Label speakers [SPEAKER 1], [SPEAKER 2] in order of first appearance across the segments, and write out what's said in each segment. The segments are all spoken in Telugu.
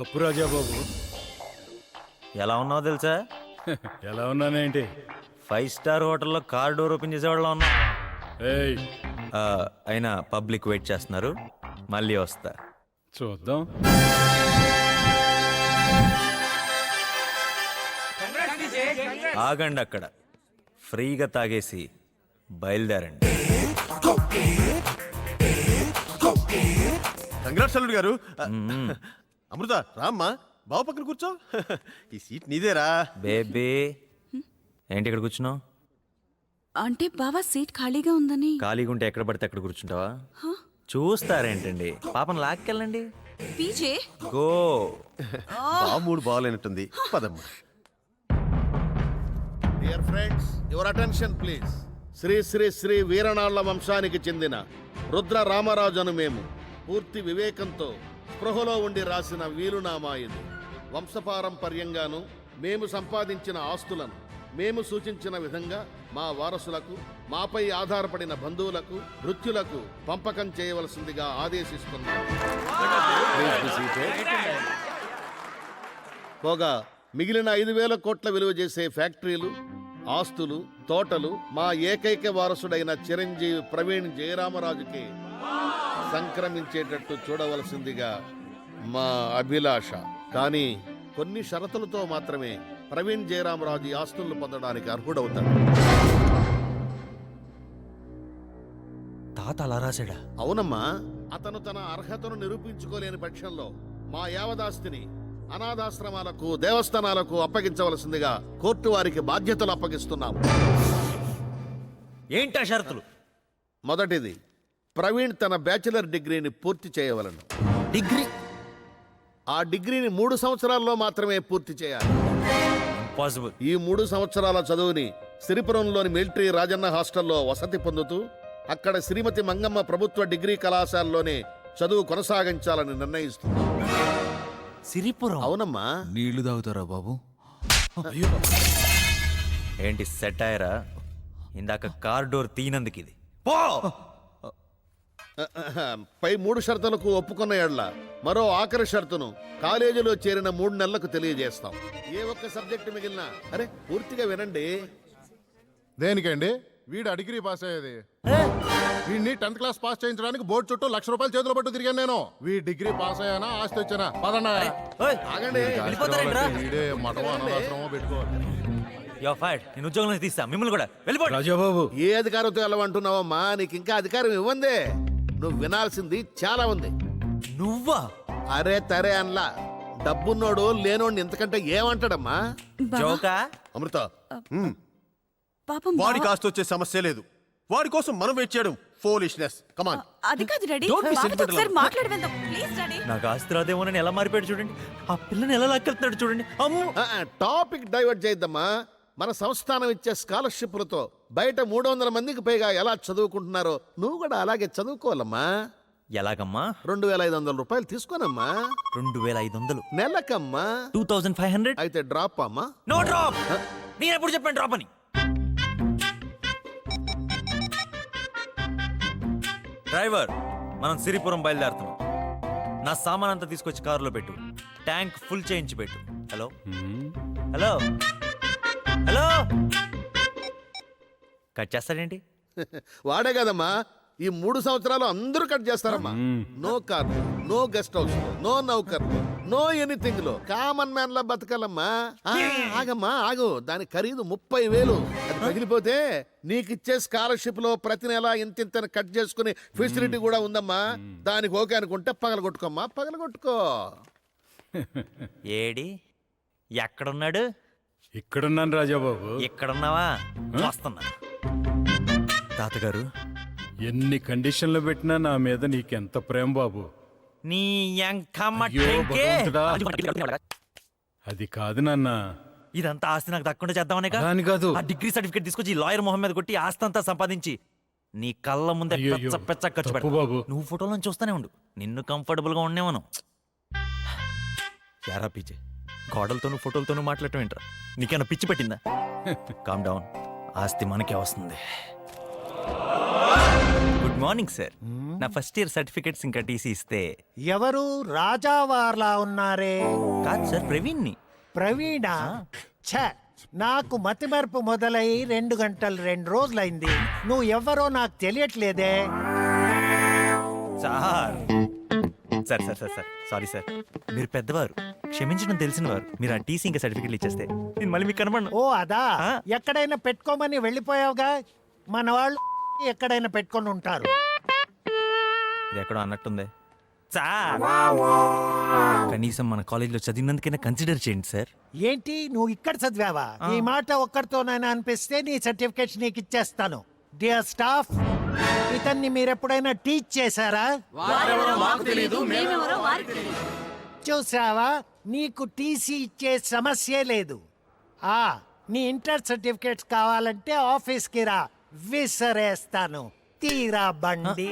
[SPEAKER 1] తప్పు రాజా బాబు.
[SPEAKER 2] ఎలా ఉన్నావో తెలుసా?
[SPEAKER 1] ఎలా ఉన్నానేంటి?
[SPEAKER 2] 5 స్టార్ హోటల్లో కార్ డోర్ ఓపెన్ చేసేవాళ్ళ ఉన్నా.
[SPEAKER 1] ఏయ్,
[SPEAKER 2] అయినా పబ్లిక్ వెయిట్ చేస్తున్నారు, మళ్ళీ వస్తా.
[SPEAKER 1] చూద్దాం.
[SPEAKER 2] ఆగండి అక్కడ, ఫ్రీగా తాగేసి బయలుదేరండి.
[SPEAKER 3] కంగ్రాట్స్ అల్లుడు గారు. అమృత రామ్మా, బావ పక్కన కూర్చో. ఈ సీట్ నీదేరా.
[SPEAKER 2] బేబీ ఏంటి ఇక్కడ కూర్చున్నావు?
[SPEAKER 4] అంటే బావా సీట్ ఖాళీగా ఉందని.
[SPEAKER 2] ఖాళీగా ఉంటే ఎక్కడ పడితే అక్కడ కూర్చుంటావా? చూస్తారేంటండి, పాపం లాక్కెళ్ళండి.
[SPEAKER 4] PJ
[SPEAKER 2] go.
[SPEAKER 3] బావ మూడు బాగాలేనట్టుంది, పదమ్మా.
[SPEAKER 5] Dear friends, your attention please. Shri Shri Shri Veeranalla వంశానికి చెందిన రుద్ర రామరాజు అను మేము పూర్తి వివేకంతో స్పృహలో ఉండి రాసిన వీలునామా ఇది. వంశపారంపర్యంగాను మేము సంపాదించిన ఆస్తులను మేము సూచించిన విధంగా మా వారసులకు, మాపై ఆధారపడిన బంధువులకు, మృత్యులకు పంపకం చేయవలసిందిగా ఆదేశిస్తున్నాం. పోగా మిగిలిన 5,000 కోట్ల విలువ చేసే ఫ్యాక్టరీలు, ఆస్తులు, తోటలు మా ఏకైక వారసుడైన చిరంజీవి ప్రవీణ్ జయరామరాజుకి సంక్రమించేటట్టు చూడవలసిందిగా మా అభిలాష. కానీ కొన్ని షరతులతో మాత్రమే ప్రవీణ్ జయరామరాజు ఈ ఆస్తులను పొందడానికి అర్హుడవుతాడు.
[SPEAKER 2] తాత అలా రాశాడా?
[SPEAKER 5] అవునమ్మా, అతను తన అర్హతను నిరూపించుకోలేని పక్షంలో మా యావదాస్తిని అనాథాశ్రమాలకు, దేవస్థానాలకు అప్పగించవలసిందిగా కోర్టు వారికి బాధ్యతలు అప్పగిస్తున్నాము.
[SPEAKER 2] ఏంటా షరతులు?
[SPEAKER 5] మొదటిది, ప్రవీణ్ తన బ్యాచిలర్ డిగ్రీని పూర్తి చేయవలను.
[SPEAKER 2] డిగ్రీ?
[SPEAKER 5] ఆ డిగ్రీని 3 సంవత్సరాల్లో మాత్రమే పూర్తి చేయాలి.
[SPEAKER 2] ఇంపాసిబుల్.
[SPEAKER 5] ఈ 3 సంవత్సరాల చదువుని సిరిపురంలోని మిలిటరీ రాజన్న హాస్టల్లో వసతి పొందుతూ అక్కడ శ్రీమతి మంగమ్మ ప్రభుత్వ డిగ్రీ కళాశాలలోనే చదువు కొనసాగించాలని నిర్ణయిస్తుంది.
[SPEAKER 2] సిరిపురం?
[SPEAKER 5] అవునమ్మా.
[SPEAKER 6] నీళ్లు తాగుతారా బాబు?
[SPEAKER 2] ఏంటి సెటైరా? ఇందాక కార్ డోర్ తీనందుకు ఇది. పో.
[SPEAKER 5] పై 3 షరతులకు ఒప్పుకున్న ఎడ్ల మరో ఆఖరి షరతును కాలేజీలో చేరిన 3 నెలలకు తెలియజేస్తాం. ఏ ఒక్క సబ్జెక్టు మిగిలినా అరే పూర్తిగా వినండి.
[SPEAKER 7] దేనికండి? వీడు డిగ్రీ పాస్ అయ్యేది. వీడిని 10th క్లాస్ పాస్ చేయించడానికి బోర్డు చుట్టూ ₹1,00,000 చేతిలో పట్టు తిరిగాను నేను. వీడి డిగ్రీ పాస్ అయ్యానా, ఆస్తి వచ్చానా? పదన్నా.
[SPEAKER 5] ఆగండి.
[SPEAKER 7] వీడే మఠమో అనాథాశ్రమో పెట్టుకోవాలి.
[SPEAKER 2] యో ఫైర్డ్. నేను ఉద్యోగం నుంచి తీస్తా మిమ్మల్ని కూడా. వెళ్ళిపోండి.
[SPEAKER 1] రాజా బాబు,
[SPEAKER 5] ఏ అధికారంతో వెళ్ళమంటున్నావమ్మా? నీకు ఇంకా అధికారం ఇవ్వందే. నువ్వు వినాల్సింది చాలా ఉంది.
[SPEAKER 2] నువ్వా?
[SPEAKER 5] అరే తరే అన్లా. డబ్బున్నోడు లేనోడిని ఎంతకంటే ఏమంటాడమ్మా?
[SPEAKER 2] జోకా?
[SPEAKER 3] అమృత,
[SPEAKER 4] పాపం
[SPEAKER 3] వాడికి ఆస్తి వచ్చే సమస్య లేదు. వాడి కోసం మనం వెయిట్ చేయడం ఫోలిష్నెస్. కమాన్.
[SPEAKER 4] అది కాదు డాడీ,
[SPEAKER 2] Don't be
[SPEAKER 4] బావతో
[SPEAKER 2] sentimental.
[SPEAKER 4] ఒకసారి మాట్లాడి వెళ్దాం ప్లీజ్ డాడీ.
[SPEAKER 2] నాకు ఆస్తి రాదేమోనని ఎలా మారిపోయాడు చూడండి. ఆ పిల్లని ఎలా లాక్కెళ్తున్నాడు చూడండి. అమ్మో.
[SPEAKER 5] టాపిక్ డైవర్ట్ చేయొద్దమ్మా. మన సంస్థానం ఇచ్చే స్కాలర్షిప్లతో బయట 300 మందికి పైగా ఎలా చదువుకుంటున్నారో నువ్వు కూడా అలాగే చదువుకోవాలమ్మా.
[SPEAKER 2] ఎలాగమ్మా?
[SPEAKER 5] ₹2,500 తీసుకోనమ్మా.
[SPEAKER 2] 2,500?
[SPEAKER 5] నెలకమ్మా.
[SPEAKER 2] 2,500?
[SPEAKER 5] అయితే డ్రాప్ అమ్మా.
[SPEAKER 2] No drop. నేను ఎప్పుడు చెప్పాను డ్రాప్ అని? డ్రైవర్, మనం సిరిపురం బయలుదేరుతున్నాం. నా సామాన్ అంతా తీసుకొచ్చి కారులో పెట్టు. ట్యాంక్ ఫుల్ చేయించి పెట్టు. Hello hello hello. కట్ చేస్తాడేంటి?
[SPEAKER 5] వాడే కదమ్మా, ఈ 3 సంవత్సరాలు అందరూ కట్ చేస్తారమ్మా. No car, no guest house, no నౌకర్, నో ఎనీథింగ్ లో కామన్ మ్యాన్ లా బతకాలమ్మా. ఆగమ్మా ఆగు. దాని ఖరీదు 30,000. అది పగిలిపోతే నీకిచ్చే స్కాలర్షిప్ లో ప్రతి నెల ఇంత కట్ చేసుకుని ఫెసిలిటీ కూడా ఉందమ్మా. దానికి ఓకే అనుకుంటే పగలగొట్టుకోమ్మా, పగలగొట్టుకో.
[SPEAKER 2] ఏడి ఎక్కడున్నాడు?
[SPEAKER 1] ఇక్కడున్నాను రాజా బాబు.
[SPEAKER 2] ఎక్కడున్నావా? వస్తున్నా. తాతగారు,
[SPEAKER 1] ఎన్ని కండిషన్లు పెట్టినా నా మీద నీకెంత ప్రేమ బాబు.
[SPEAKER 2] నీ ఎంకమ్మ
[SPEAKER 1] అయ్యో
[SPEAKER 2] టెంకే.
[SPEAKER 1] భగవంతుడా. అది కాదు నాన్న.
[SPEAKER 2] ఇదంతా ఆస్తి నాకు దక్కకుండా చేద్దామనే
[SPEAKER 1] దాని కాదు.
[SPEAKER 2] ఆ డిగ్రీ సర్టిఫికేట్ తీసుకొచ్చి లాయర్ మొహం మీద కొట్టి ఆస్తి అంతా సంపాదించి నీ కళ్ళ ముందే
[SPEAKER 1] అయ్యయ్యో,
[SPEAKER 2] పెచ్చ ఖర్చు
[SPEAKER 1] తప్పు
[SPEAKER 2] పెడతా.
[SPEAKER 1] బాబు.
[SPEAKER 2] నువ్వు ఫోటోలను చూస్తూనే ఉండు, నిన్ను కంఫర్టబుల్ గా ఉండేవను. యారా పీచే, గోడలతోనూ ఫోటోలతోనూ మాట్లాడటం ఏంట్రా? నీకేమైనా పిచ్చి పెట్టిందా? Calm down. ఆస్తి మనకే వస్తుంది. Good morning sir. నా ఫస్ట్ ఇయర్ సర్టిఫికెట్స్ ఇంకా టీసీ ఇస్తే.
[SPEAKER 6] ఎవరు రాజావార్లా ఉన్నారే?
[SPEAKER 2] కాదు సార్, ప్రవీణ్ని.
[SPEAKER 6] ప్రవీణ ఛ, నాకు మతిమరుపు మొదలై 2 గంటలు 2 రోజులైంది. నువ్వు ఎవరో నాకు తెలియట్లేదే.
[SPEAKER 2] Sir sir sir sir sir sorry sir, మీరు పెద్దవారు, క్షమించడం తెలిసిన వారు. మీరు ఆ టీసీ ఇంకా సర్టిఫికెట్లు ఇచ్చేస్తే నేను మళ్ళీ మీకు కనబడను.
[SPEAKER 6] ఓ అదా,
[SPEAKER 2] ఆ.
[SPEAKER 6] ఎక్కడైనా పెట్టుకోమని వెళ్ళిపోయావుగా. మన వాళ్ళు ఎక్కడైనా పెట్టుకొని ఉంటారు.
[SPEAKER 2] ఇది ఎక్కడో అన్నట్టుంది సార్. కనీసం మన కాలేజీలో చదివినందుకైనా కన్సిడర్ చేయండి సార్.
[SPEAKER 6] ఏంటి, నువ్వు ఇక్కడ చదివావా? ఈ మాట ఒక్కరితోనైనా అనిపిస్తే నీ సర్టిఫికేట్ నీకు ఇచ్చేస్తాను. డియర్ స్టాఫ్, ఇతన్ని మీరెప్పుడైనా టీచ్ చేశారా? చూసావా, నీకు టీసీ ఇచ్చే సమస్యే లేదు. నీ ఇంటర్ సర్టిఫికేట్స్ కావాలంటే ఆఫీస్కి రా, విసరేస్తాను. తీరా బండి.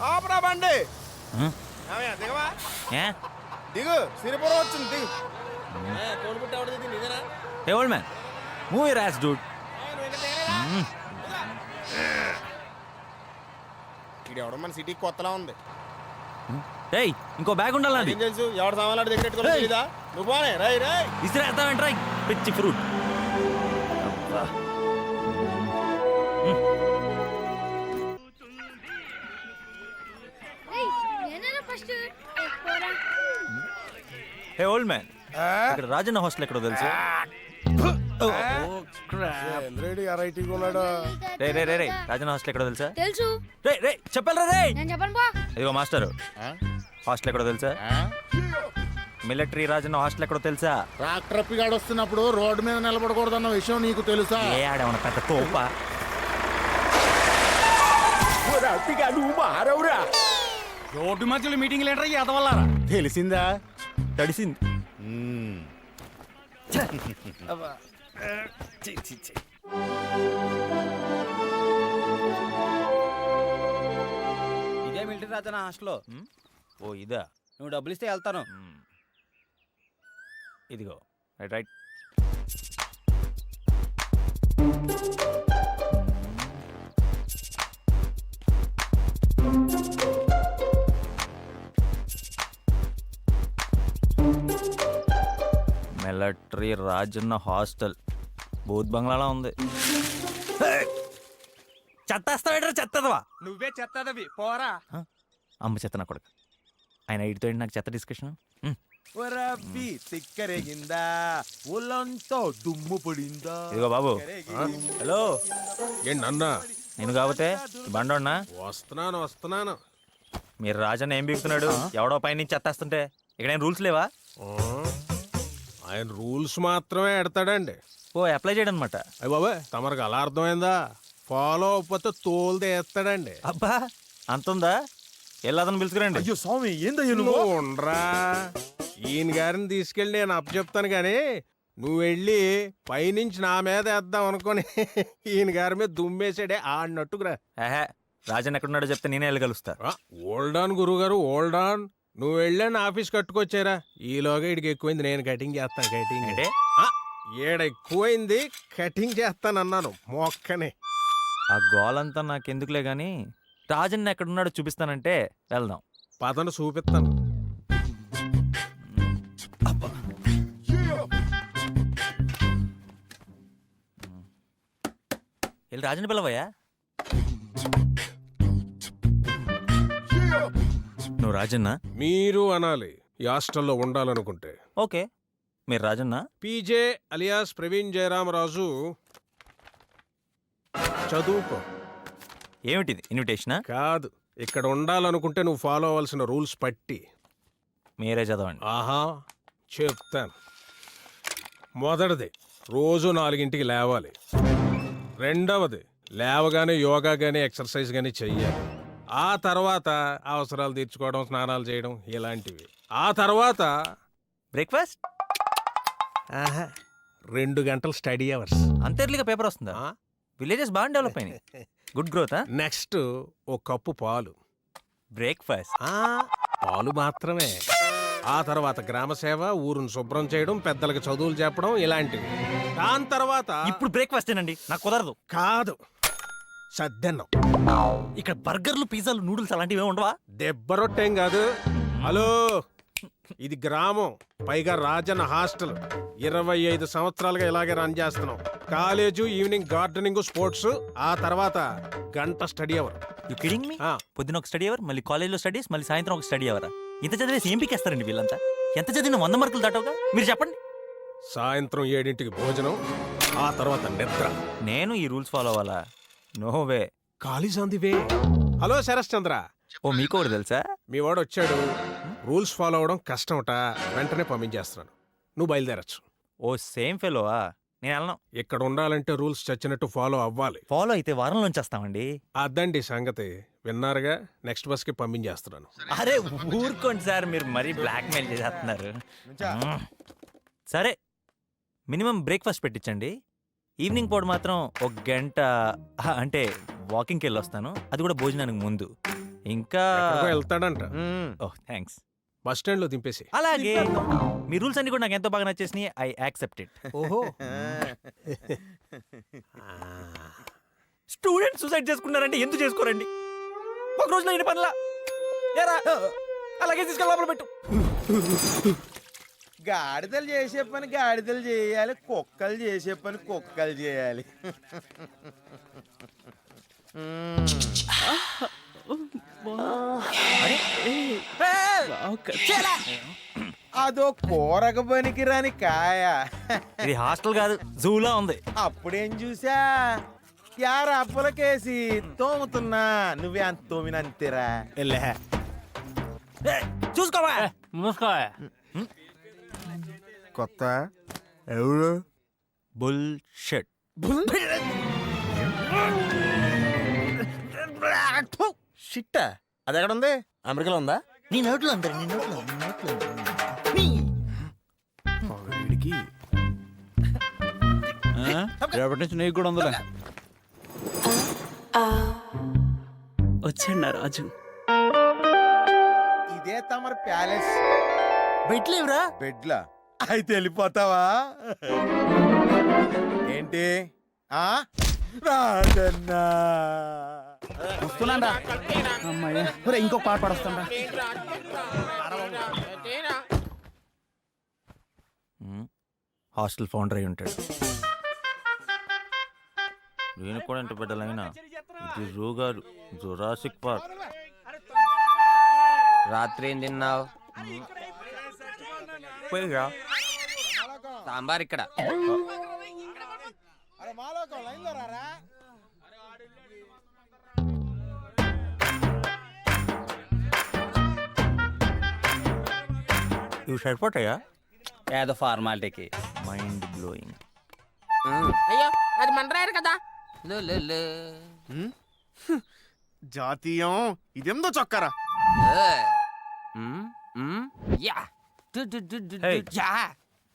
[SPEAKER 3] ఆపరా బండి.
[SPEAKER 2] ఆ?
[SPEAKER 3] ఏమయ్య, దిగవా?
[SPEAKER 2] ఏ?
[SPEAKER 3] దిగు, సిరిపురం వచ్చింది, దిగు. కోడిపుట్ట ఎవరిది, నీదేనా?
[SPEAKER 2] Hey old man, move your ass, dude.
[SPEAKER 3] ఇది ఎవడో మన సిటీకి కొత్తలా ఉంది.
[SPEAKER 2] Hey, ఇంకో బ్యాగ్ ఉండాలండి.
[SPEAKER 3] ఏం తెలుసు, ఎవడ సామాన్లు దగ్గర పెట్టుకోవాలి తెలీదా? నువ్వు పోనే, రై రై.
[SPEAKER 2] ఇసిరేస్తావేంట్రా పిచ్చి ఫ్రూట్. హే ఓల్డ్ మ్యాన్, ఇక్కడ రాజన్న హాస్టల్ ఎక్కడో తెలుసు? రే రే రే రే, రాజన్న హాస్టల్ ఎక్కడో తెలుసా?
[SPEAKER 8] తెలుసు.
[SPEAKER 2] రే రే చెప్పాలరా రే.
[SPEAKER 8] నేను చెప్పను బా.
[SPEAKER 2] ఇదిగో మాస్టర్, హాస్టల్ ఎక్కడో తెలుసా? మిలిటరీ రాజన్న హాస్టల్ ఎక్కడో తెలుసా?
[SPEAKER 7] ట్రాక్టర్ పిగాడు వస్తున్నప్పుడు రోడ్డు మీద నిలబడకూడదన్న విషయం నీకు తెలుసా?
[SPEAKER 2] ఏ ఆడేమన్నా పెద్ద తోప?
[SPEAKER 1] రోడ్డు మధ్యలో మీటింగ్ లీడర్ ఎదవల్లారా?
[SPEAKER 7] తెలిసిందా?
[SPEAKER 2] తడిసింది.
[SPEAKER 9] ఇదే మిలిటరీ రాజన్న హాస్టల్లో.
[SPEAKER 2] ఓ ఇదా?
[SPEAKER 9] నువ్వు డబ్బులు ఇస్తే వెళ్తాను.
[SPEAKER 2] ఇదిగో right right. Military Rajanna hostel బూత్ బంగ్లాలా ఉంది. చెత్తేస్తావేట్రా, చెత్తదవా?
[SPEAKER 9] నువ్వే చెత్తదవి పోరా.
[SPEAKER 2] అమ్మ చెత్త నా కొడుకు. ఆయన ఇటుతో నాకు చెత్త డిస్కషన్.
[SPEAKER 9] రబ్బి తిక్కరేగిందా, ఒళ్ళంతా దుమ్ము పడిందా.
[SPEAKER 2] ఇదిగో బాబు. హలో,
[SPEAKER 3] ఏంటన్నా?
[SPEAKER 2] నేను కాకపోతే బండోన్నా?
[SPEAKER 3] వస్తున్నాను.
[SPEAKER 2] మీరు రాజన్న ఏం బీగుతున్నాడు? ఎవడో పైన నుంచి చెత్తేస్తుంటే ఇక్కడ ఏం రూల్స్ లేవా?
[SPEAKER 3] ఆయన రూల్స్ మాత్రమే ఎడతాడండి.
[SPEAKER 2] ఓ అప్లై చేయడం అనమాట.
[SPEAKER 3] అయ్య బాబా, తమరికి అలా అర్థమైందా? ఫాలో అవ్వకపోతే తోలు తీస్తాడండి.
[SPEAKER 2] అబ్బా అంతుందా? వెళ్ళదని పిలుచుకురండి.
[SPEAKER 9] అయ్యో స్వామి, ఏందయ్యో
[SPEAKER 3] నువ్వు ఉండరా, ఈయన గారిని తీసుకెళ్ళి నేను అప్పచెప్తాను కానీ నువ్వు వెళ్ళి పైనుంచి నా మీద వేద్దాం అనుకొని ఈయన గారి మీద దుమ్మేసాడే ఆడినట్టుకురా.
[SPEAKER 2] ఏహే, రాజన్ ఎక్కడున్నాడో చెప్తే నేనే వెళ్ళి కలుస్తా.
[SPEAKER 3] ఓల్డ్ ఆన్ గురుగారు, ఓల్డ్ ఆన్. నువ్వు వెళ్ళాను ఆఫీస్ కట్టుకొచ్చారా, ఈలోగా ఇడికి ఎక్కువైంది, నేను కటింగ్ చేస్తాను. కటింగ్
[SPEAKER 2] అంటే
[SPEAKER 3] ఈడ ఎక్కువైంది, కటింగ్ చేస్తానన్నాను మొక్కనే.
[SPEAKER 2] ఆ గోలంతా నాకెందుకులే గాని రాజన్ ఎక్కడున్నాడో చూపిస్తానంటే వెళ్దాం.
[SPEAKER 3] పదను చూపిస్తాను.
[SPEAKER 2] వెళ్ళి రాజన్ పిలవయ్యా. నువ్వు రాజన్నా?
[SPEAKER 3] మీరు అనాలి ఈ హాస్టల్లో ఉండాలనుకుంటే.
[SPEAKER 2] ఓకే, మీరు రాజన్నా?
[SPEAKER 3] PJ alias Praveen Jayaramaraju. చదువుకో.
[SPEAKER 2] ఏమిటిది, ఇన్విటేషనా?
[SPEAKER 3] కాదు, ఇక్కడ ఉండాలనుకుంటే నువ్వు ఫాలో అవ్వాల్సిన రూల్స్ పట్టి.
[SPEAKER 2] మీరే చదవండి.
[SPEAKER 3] ఆహా, చెప్తాను. మొదటిది, రోజు 4ంటికి లేవాలి. రెండవది, లేవగానే యోగా కానీ ఎక్సర్సైజ్ కానీ చెయ్యాలి. ఆ తర్వాత అవసరాలు తీర్చుకోవడం, స్నానాలు చేయడం ఇలాంటివి. ఆ తర్వాత
[SPEAKER 2] బ్రేక్ఫాస్ట్.
[SPEAKER 3] 2 గంటలు స్టడీ అవర్స్.
[SPEAKER 2] అంత ఎర్లీగా పేపర్ వస్తుందా? విలేజెస్ బాగా డెవలప్ అయినాయి. Good growth.
[SPEAKER 3] నెక్స్ట్ ఓ కప్పు పాలు.
[SPEAKER 2] బ్రేక్ఫాస్ట్.
[SPEAKER 3] పాలు మాత్రమే. ఆ తర్వాత గ్రామ సేవ, ఊరును శుభ్రం చేయడం, పెద్దలకు చదువులు చెప్పడం ఇలాంటివి. దాని తర్వాత
[SPEAKER 2] ఇప్పుడు బ్రేక్ఫాస్ట్ ఏనండి నాకు కుదరదు.
[SPEAKER 3] కాదు సద్దన్నం.
[SPEAKER 2] ఇక్కడ బర్గర్లు పిజ్జాలు నూడిల్స్ అలాంటివి ఏమి ఉండవా?
[SPEAKER 3] దెబ్బ రొట్టెం కాదు. హలో, ఇది గ్రామం, పైగా రాజన్న హాస్టల్. 25 సంవత్సరాలుగా ఇలాగే రన్ చేస్తున్నాం. కాలేజు, ఈవినింగ్ గార్డెనింగ్, స్పోర్ట్స్, ఆ తర్వాత గంట study hour.
[SPEAKER 2] You kidding me?
[SPEAKER 3] ఆ.
[SPEAKER 2] పొద్దున ఒక స్టడీ అవర్, మళ్ళీ కాలేజ్లో స్టడీస్, మళ్ళీ సాయంత్రం ఒక స్టడీ అవరా? ఇంత చదివేసి ఏం పీకేస్తారండి వీళ్ళంతా? ఎంత చదివిన 100 మార్కులు దాటవుగా? మీరు చెప్పండి.
[SPEAKER 3] సాయంత్రం 7ంటికి భోజనం, ఆ తర్వాత నిద్ర.
[SPEAKER 2] నేను ఈ రూల్స్ ఫాలో అవ్వాలా? No way.
[SPEAKER 3] College on the way. Hello Sharath Chandra,
[SPEAKER 2] ఓ మీకు ఒకటి తెలుసా?
[SPEAKER 3] మీ వాడు వచ్చాడు. రూల్స్ ఫాలో అవడం కష్టమట, వెంటనే పంపించేస్తున్నాను. నువ్వు బయలుదేరచ్చు.
[SPEAKER 2] ఓ సేమ్ ఫెలోవా? నేను వెళ్ళను.
[SPEAKER 3] ఇక్కడ ఉండాలంటే రూల్స్ చచ్చినట్టు ఫాలో అవ్వాలి.
[SPEAKER 2] ఫాలో అయితే వారంలోంచి వస్తామండి.
[SPEAKER 3] అదండి సంగతి. విన్నారుగా, నెక్స్ట్ బస్ కి పంపించేస్తున్నాను.
[SPEAKER 2] అరే ఊరుకోండి సార్, మీరు మరీ బ్లాక్ మెయిల్ చేసేస్తున్నారు. సరే, మినిమం బ్రేక్ఫాస్ట్ పెట్టించండి. ఈవినింగ్ పూట మాత్రం ఒక గంట అంటే వాకింగ్కి వెళ్ళి వస్తాను, అది కూడా భోజనానికి ముందు. ఇంకా
[SPEAKER 3] ఎక్కడికో వెళ్తాడంట.
[SPEAKER 2] ఓహ్ థ్యాంక్స్.
[SPEAKER 3] బస్ స్టాండ్ లో దింపేసి.
[SPEAKER 2] అలాగే, మీ రూల్స్ అన్ని కూడా నాకు ఎంతో బాగా నచ్చేసినాయి. I accept it.
[SPEAKER 3] ఓహో.
[SPEAKER 2] స్టూడెంట్ సూసైడ్ చేసుకున్నారంటే ఎందుకు చేసుకోరండి? ఒక రోజులో ఎన్ని పనులా? ఏరా, అలాగే తీసుకెళ్ళి లోపల పెట్టు.
[SPEAKER 9] గాడిదలు చేసే పని గాడిదలు చేయాలి, కుక్కలు చేసే పని కుక్కలు చేయాలి. అదో కూరక పనికి రాని కాయ.
[SPEAKER 2] ఇది హాస్టల్ కాదు, జూలా ఉంది.
[SPEAKER 9] అప్పుడేం చూసా, యార అప్పులకేసి తోముతున్నా, నువ్వే అంత తోమినంతేరా.
[SPEAKER 2] చూసుకోవా.
[SPEAKER 9] కొత్త ఎవరు?
[SPEAKER 2] బుల్ షెట్.
[SPEAKER 9] షిట్ట అది ఎక్కడ ఉంది? అమెరికాలో ఉందా?
[SPEAKER 6] నీ నోట్లో ఉంది, నీ నోట్లో ఉంది, నీ నోట్లో ఉంది.
[SPEAKER 1] రేపటి నుంచి నీకు కూడా ఉందిలే.
[SPEAKER 4] వచ్చాడు నా రాజు.
[SPEAKER 9] ఇదే తమరి ప్యాలెస్.
[SPEAKER 2] బెడ్లేవురా?
[SPEAKER 9] బెడ్లా? అయితే వెళ్ళిపోతావా ఏంటి? ఆ రాజన్నా
[SPEAKER 1] వస్తున్నాడా? ఇంకో పాట పడొస్తాడా?
[SPEAKER 2] హాస్టల్ ఫౌండర్ అయి ఉంటాడు. నేను కూడా ఇంత బిడ్డలైనా ఇది రూగారు జురాసిక్ పార్క్.
[SPEAKER 8] రాత్రి ఏం తిన్నావు?
[SPEAKER 2] పోయిరా.
[SPEAKER 8] సాంబార్ ఇక్కడ.
[SPEAKER 2] ఇవి సరిపోతాయా?
[SPEAKER 8] ఏదో ఫార్మాలిటీకి.
[SPEAKER 2] Mind blowing.
[SPEAKER 8] అయ్యో అది మన డ్రైవర్ కదా.
[SPEAKER 9] జాతీయం ఇదెందో చొక్కారా?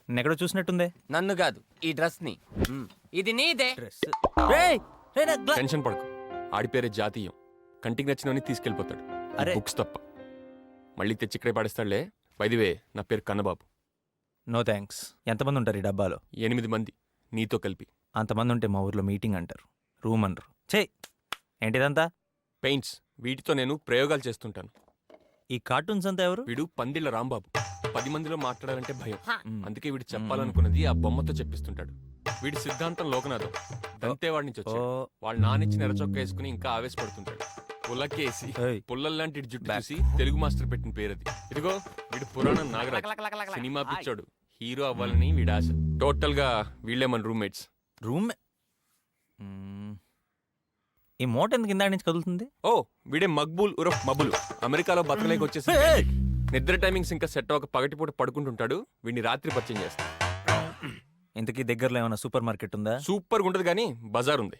[SPEAKER 2] ఎక్కడో చూసినట్టుందే.
[SPEAKER 8] నన్ను కాదు, ఈ డ్రెస్ ని. ఇది నీదే.
[SPEAKER 10] టెన్షన్ పడకు, ఆడి పేరే జాతీయం. కంటికి నచ్చినవని తీసుకెళ్ళిపోతాడు.
[SPEAKER 2] అరే.
[SPEAKER 10] బుక్స్ తప్ప మళ్ళీ తెచ్చి ఇక్కడే పాడేస్తాడులే. బైదివే, నా పేరు కన్నబాబు.
[SPEAKER 2] No thanks. ఎంతమంది ఉంటారు ఈ డబ్బాలో?
[SPEAKER 10] 8 మంది నీతో కలిపి.
[SPEAKER 2] అంతమంది ఉంటే మా ఊర్లో మీటింగ్ అంటారు, రూమ్ అనరు. చే ఏంటిదంతా?
[SPEAKER 10] పెయింట్స్, వీటితో నేను ప్రయోగాలు చేస్తుంటాను.
[SPEAKER 2] ఈ కార్టూన్స్ అంతా ఎవరు?
[SPEAKER 10] వీడు పందిళ్ళ రాంబాబు. 10 మందిలో మాట్లాడాలంటే భయం, అందుకే వీడు చెప్పాలనుకున్నది ఆ బొమ్మతో చెప్పిస్తుంటాడు. వీడి సిద్ధాంతం లోకనాథం. దంతేవాడి నుంచి వచ్చాడు. వాళ్ళ నానిచ్చిన ఎర్రచొక్క వేసుకుని ఇంకా ఆవేశపడుతుంటాడు. పుల్లకేసి పుల్లల్లాంటి జుట్టు చూసి తెలుగు మాస్టర్ పెట్టిన పేరది. ఇదిగో వీడు పురాణం నాగరాజ్, సినిమా పిచ్చాడు. హీరో అవ్వాలని వీడి ఆశ. టోటల్ గా వీళ్ళే మన రూమ్మేట్స్.
[SPEAKER 2] రూమ్. ఈ మోట ఎందుకు ఇందాక నుంచి కదులుతుంది?
[SPEAKER 10] ఓ, వీడే మక్బూల్ ఉరఫ్ మబుల్. అమెరికాలో బతకలేక వచ్చేసి నిద్ర టైమింగ్స్ ఇంకా సెట్ అవ్వక పగటిపూట పడుకుంటుంటాడు. వీడిని రాత్రి పరిచయం చేస్తా.
[SPEAKER 2] ఇంతకీ దగ్గరలో ఏమైనా సూపర్ మార్కెట్ ఉందా?
[SPEAKER 10] సూపర్గా ఉంటది కానీ బజార్ ఉంది.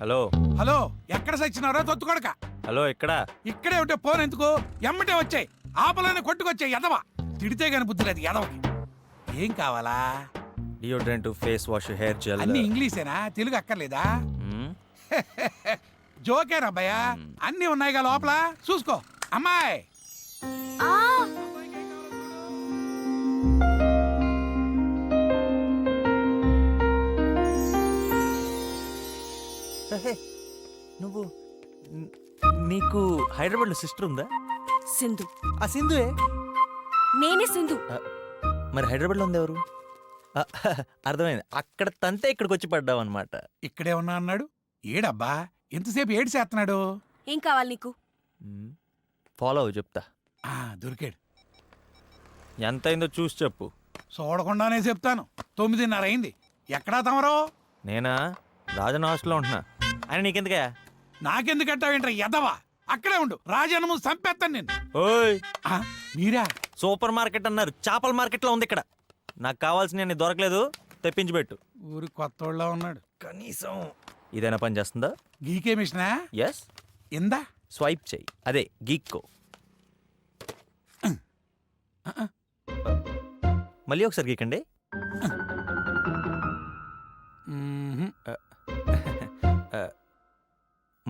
[SPEAKER 2] హలో
[SPEAKER 11] హలో, ఎక్కడ సచ్చినారో తొత్తుకొడక?
[SPEAKER 2] హలో, ఇక్కడ
[SPEAKER 11] ఇక్కడే ఉంటే ఫోన్ ఎందుకు? ఎమ్మటే వచ్చాయి, ఆపలనే కొట్టుకొచ్చాయి. ఎదవా తిడితే గాని బుద్ధి లేదు ఎదవకి. ఏం కావాలా?
[SPEAKER 2] Deodorant, face wash, hair gel.
[SPEAKER 11] అన్ని ఇంగ్లీషేనా, తెలుగు అక్కర్లేదా? జోకేనా అబ్బాయా? అన్ని ఉన్నాయిగా లోపల, చూసుకో. అమ్మాయి
[SPEAKER 2] నీకు హైదరాబాద్లో సిస్టర్ ఉందా?
[SPEAKER 4] సింధు.
[SPEAKER 2] ఆ సింధువే.
[SPEAKER 4] నేనే సింధు.
[SPEAKER 2] మరి హైదరాబాద్లో ఉంది ఎవరు? అర్థమైంది. అక్కడ తంతే ఇక్కడికి వచ్చి పడ్డావు అనమాట.
[SPEAKER 11] ఇక్కడే ఉన్నా అన్నాడు. ఏడబ్బా ఎంతసేపు ఏడు చేస్తున్నాడు?
[SPEAKER 4] ఏం కావాలి నీకు?
[SPEAKER 2] ఫాలో అవ్వు చెప్తా.
[SPEAKER 11] దొరికాడు.
[SPEAKER 2] ఎంత అయిందో చూసి చెప్పు.
[SPEAKER 11] చూడకుండానే చెప్తాను. 9:30 అయింది. ఎక్కడా తమరో?
[SPEAKER 2] నేనా రాజన్ హాస్టల్లో ఉంటున్నా. ఆయన నీకెందుకే?
[SPEAKER 11] నాకెందుకంటావేంట్రా ఎదవా? అక్కడే ఉండు, రాజన్నము చంపేస్తాను నేను.
[SPEAKER 2] ఓయ్
[SPEAKER 11] మీరా?
[SPEAKER 2] సూపర్ మార్కెట్ అన్నారు, చేపల మార్కెట్లో ఉంది ఇక్కడ. నాకు కావాల్సిన నీ దొరకలేదు, తెప్పించి పెట్టు.
[SPEAKER 11] ఊరి కొత్తోళ్ళ ఉన్నాడు.
[SPEAKER 2] కనీసం ఇదైనా పని చేస్తుందా?
[SPEAKER 11] గీకే మిషనా?
[SPEAKER 2] ఎస్.
[SPEAKER 11] ఇందా
[SPEAKER 2] స్వైప్ చెయ్యి, అదే గీక్కో. మళ్ళీ ఒకసారి గీకండి.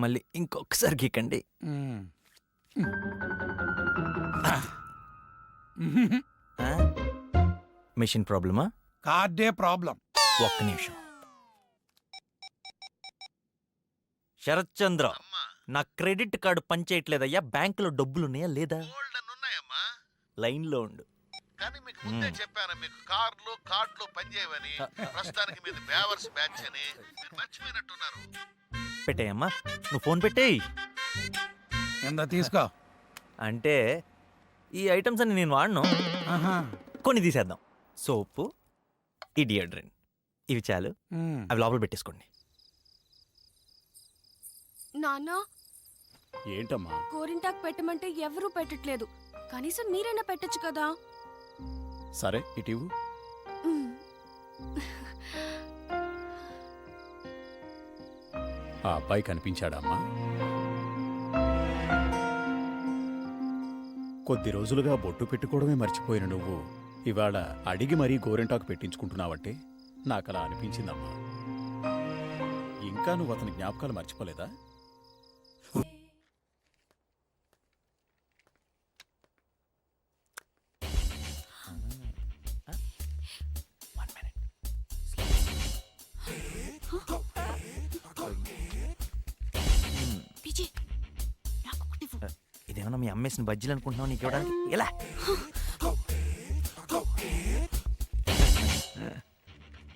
[SPEAKER 2] మళ్ళీ ఇంకొకసారి గీకండి. మిషన్ ప్రాబ్లమా?
[SPEAKER 11] కార్డే ప్రాబ్లం.
[SPEAKER 2] ఒక్క నిమిషం. శరత్ చంద్ర, నా క్రెడిట్ కార్డు పనిచేయట్లేదయ్యా. బ్యాంకులో డబ్బులున్నాయా లేదా? లైన్లో ఉండు.
[SPEAKER 5] కానీ మీకు ముందే చెప్పాను, మీకు కార్డులు పనిచేయవని. ప్రస్తుతానికి మీది బేవర్స్ బ్యాచ్ అని మీరు మర్చిపోయినట్టున్నారు.
[SPEAKER 2] పెట్టేయమ్మా, నువ్వు ఫోన్ పెట్టేయి.
[SPEAKER 11] ఎంత తీసుకో.
[SPEAKER 2] అంటే ఈ ఐటమ్స్ అన్ని నేను వాడను, కొన్ని తీసేద్దాం. సోపు, ఈ డియోడ్రెంట్, ఇవి చాలు. అవి లోపల పెట్టేసుకోండి.
[SPEAKER 4] నాన్న,
[SPEAKER 1] ఏంటమ్మా?
[SPEAKER 4] గోరింటాకు పెట్టమంటే ఎవరూ పెట్టట్లేదు. కనీసం మీరైనా పెట్టొచ్చు కదా.
[SPEAKER 1] సరే ఇటు. ఆ అబ్బాయి కనిపించాడమ్మా? కొద్ది రోజులుగా బొట్టు పెట్టుకోవడమే మర్చిపోయిన నువ్వు ఇవాళ అడిగి మరీ గోరెంటాకు పెట్టించుకుంటున్నావంటే నాకలా అనిపించిందమ్మా. ఇంకా నువ్వు అతని జ్ఞాపకాలు మర్చిపోలేదా?
[SPEAKER 2] ఇదేమన్నా మీ అమ్మేసిన బజ్జీలు అనుకుంటున్నావు నీకు ఇవ్వడానికి? ఎలా?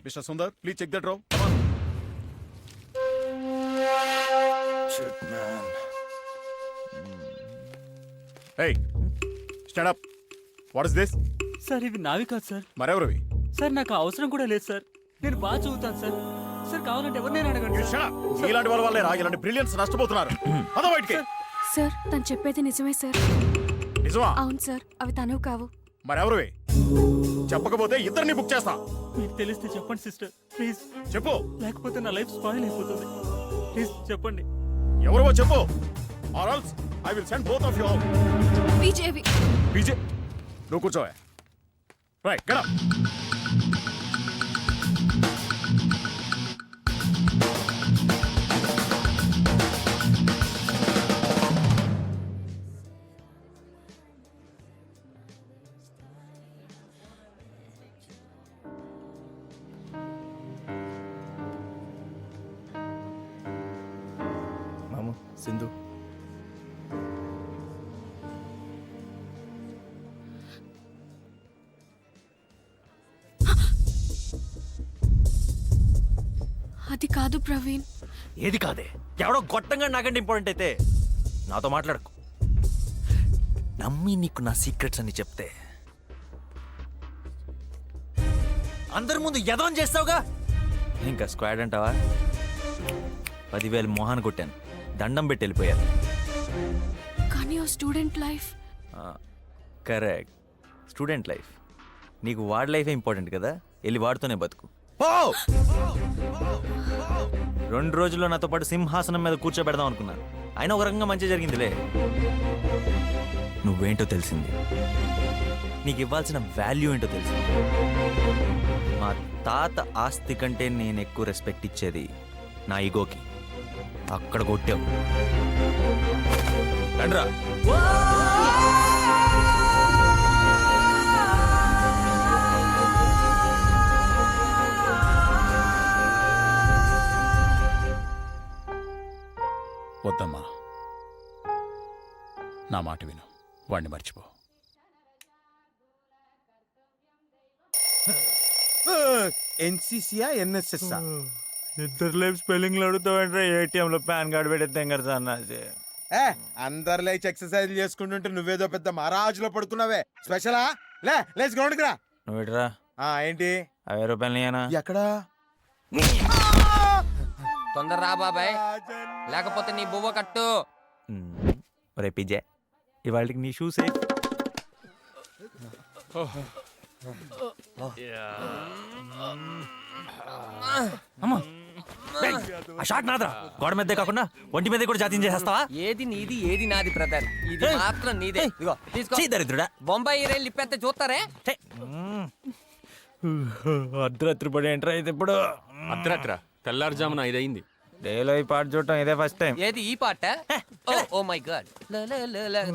[SPEAKER 7] Mister Sundar, please check that row. Hey, stand up. What is this?
[SPEAKER 8] Sir ఇవి నావి కాదు సార్.
[SPEAKER 7] మరెవరివి?
[SPEAKER 8] సార్ నాకు అవసరం కూడా లేదు సార్. నేను బాగా చదువుతాను సార్. సార్ కావాలంటే ఎవరినైనా అడగండి.
[SPEAKER 7] ఇలాంటి వాళ్ళ వల్లే ఇలాంటి బ్రిలియన్స్ నష్టపోతున్నారు. అదో బయటికి.
[SPEAKER 4] సార్, తను చెప్పేది నిజమే సార్.
[SPEAKER 7] నిజమా?
[SPEAKER 4] అవును సార్, అవి తనవు కావు.
[SPEAKER 7] మరెవరివి? చెప్పకపోతే ఇద్దరిని బుక్ చేస్తా.
[SPEAKER 8] మీకు తెలిస్తే చెప్పండి సిస్టర్, ప్లీజ్.
[SPEAKER 7] చెప్పు.
[SPEAKER 8] లేకపోతే నా లైఫ్ స్పాయిల్ అయిపోతుంది. ప్లీజ్ చెప్పండి.
[SPEAKER 7] ఎవరో చెప్పు. Or else I will send both of you out.
[SPEAKER 4] విజయవి.
[SPEAKER 7] Vijay, నువ్వు కూర్చోవే. Right, get up.
[SPEAKER 2] మాము, సింధు.
[SPEAKER 4] అది కాదు ప్రవీణ్.
[SPEAKER 2] ఏది కాదే? ఎవడో గొట్టంగా నాకంటే ఇంపార్టెంట్ అయితే నాతో మాట్లాడకు. నమ్మి నీకు నా సీక్రెట్స్ అని చెప్తే అందరి ముందు ఎదవం చేస్తావుగా. ఇంకా స్క్వాడ్ అంటావా? 10,000 మోహాన్ కొట్టాను, దండం పెట్టి వెళ్ళిపోయారు.
[SPEAKER 4] కానీ ఆ student life.
[SPEAKER 2] Correct, student life. నీకు వాడి లైఫే ఇంపార్టెంట్ కదా, వెళ్ళి వాడుతూనే బతుకు. 2 రోజుల్లో నాతో పాటు సింహాసనం మీద కూర్చోబెడదాం అనుకున్నాను. అయినా ఒక రకంగా మంచి జరిగిందిలే. నువ్వేంటో తెలిసింది, నీకు ఇవ్వాల్సిన వాల్యూ ఏంటో తెలిసింది. మా తాత ఆస్తి కంటే నేను ఎక్కువ రెస్పెక్ట్ ఇచ్చేది నా ఈగోకి. అక్కడ కొట్టావు. రండ్రా.
[SPEAKER 1] వద్దమ్మా, నా మాట విను, వాణ్ణి మర్చిపో.
[SPEAKER 9] ఎన్సీసీయా ఎన్ఎస్ఎస్
[SPEAKER 2] ఇద్దరు లేపు స్పెల్లింగ్లు అడుగుతావంటే ఏటీఎంలో పాన్ కార్డు పెట్టేద్దాం కదా సన్నాసి.
[SPEAKER 9] అందరు లేచి ఎక్సర్సైజ్ చేసుకుంటుంటే నువ్వేదో పెద్ద మహారాజులో పడుకున్నావే. స్పెషలా? లేచి గ్రౌండ్కి రా.
[SPEAKER 2] నువ్వు ఇట్రా.
[SPEAKER 9] ఏంటి
[SPEAKER 2] 50 రూపాయలు
[SPEAKER 9] ఎక్కడా?
[SPEAKER 8] తొందర రా బాబాయ్, లేకపోతే నీ బువ్వ కట్టు.
[SPEAKER 2] రే పిజ్జా, ఇవాళకి నీ షూస్ ఆ షాట్ నాదరా, గోడ మీదే కాకుండా ఒంటి మీద కూడా జాతీయం చేసేస్తావా?
[SPEAKER 8] ఏది నీది ఏది నాది బ్రదర్, ఇది మాత్రం నీదే. ఇదిగో తీసుకో.
[SPEAKER 2] చీ దరిద్రుడా.
[SPEAKER 8] బొంబాయి రైలు లిప్పెత్తే చూస్తారే.
[SPEAKER 2] అర్ధరాత్రి పడి ఎంటర్ అయితే ఇప్పుడు
[SPEAKER 10] అర్ధరాత్ర తెల్లారుజామున 5 అయింది.
[SPEAKER 2] డేలో ఈ పాట చూడటం ఇదే ఫస్ట్ టైం.
[SPEAKER 8] ఏది ఈ పాట? Oh my god.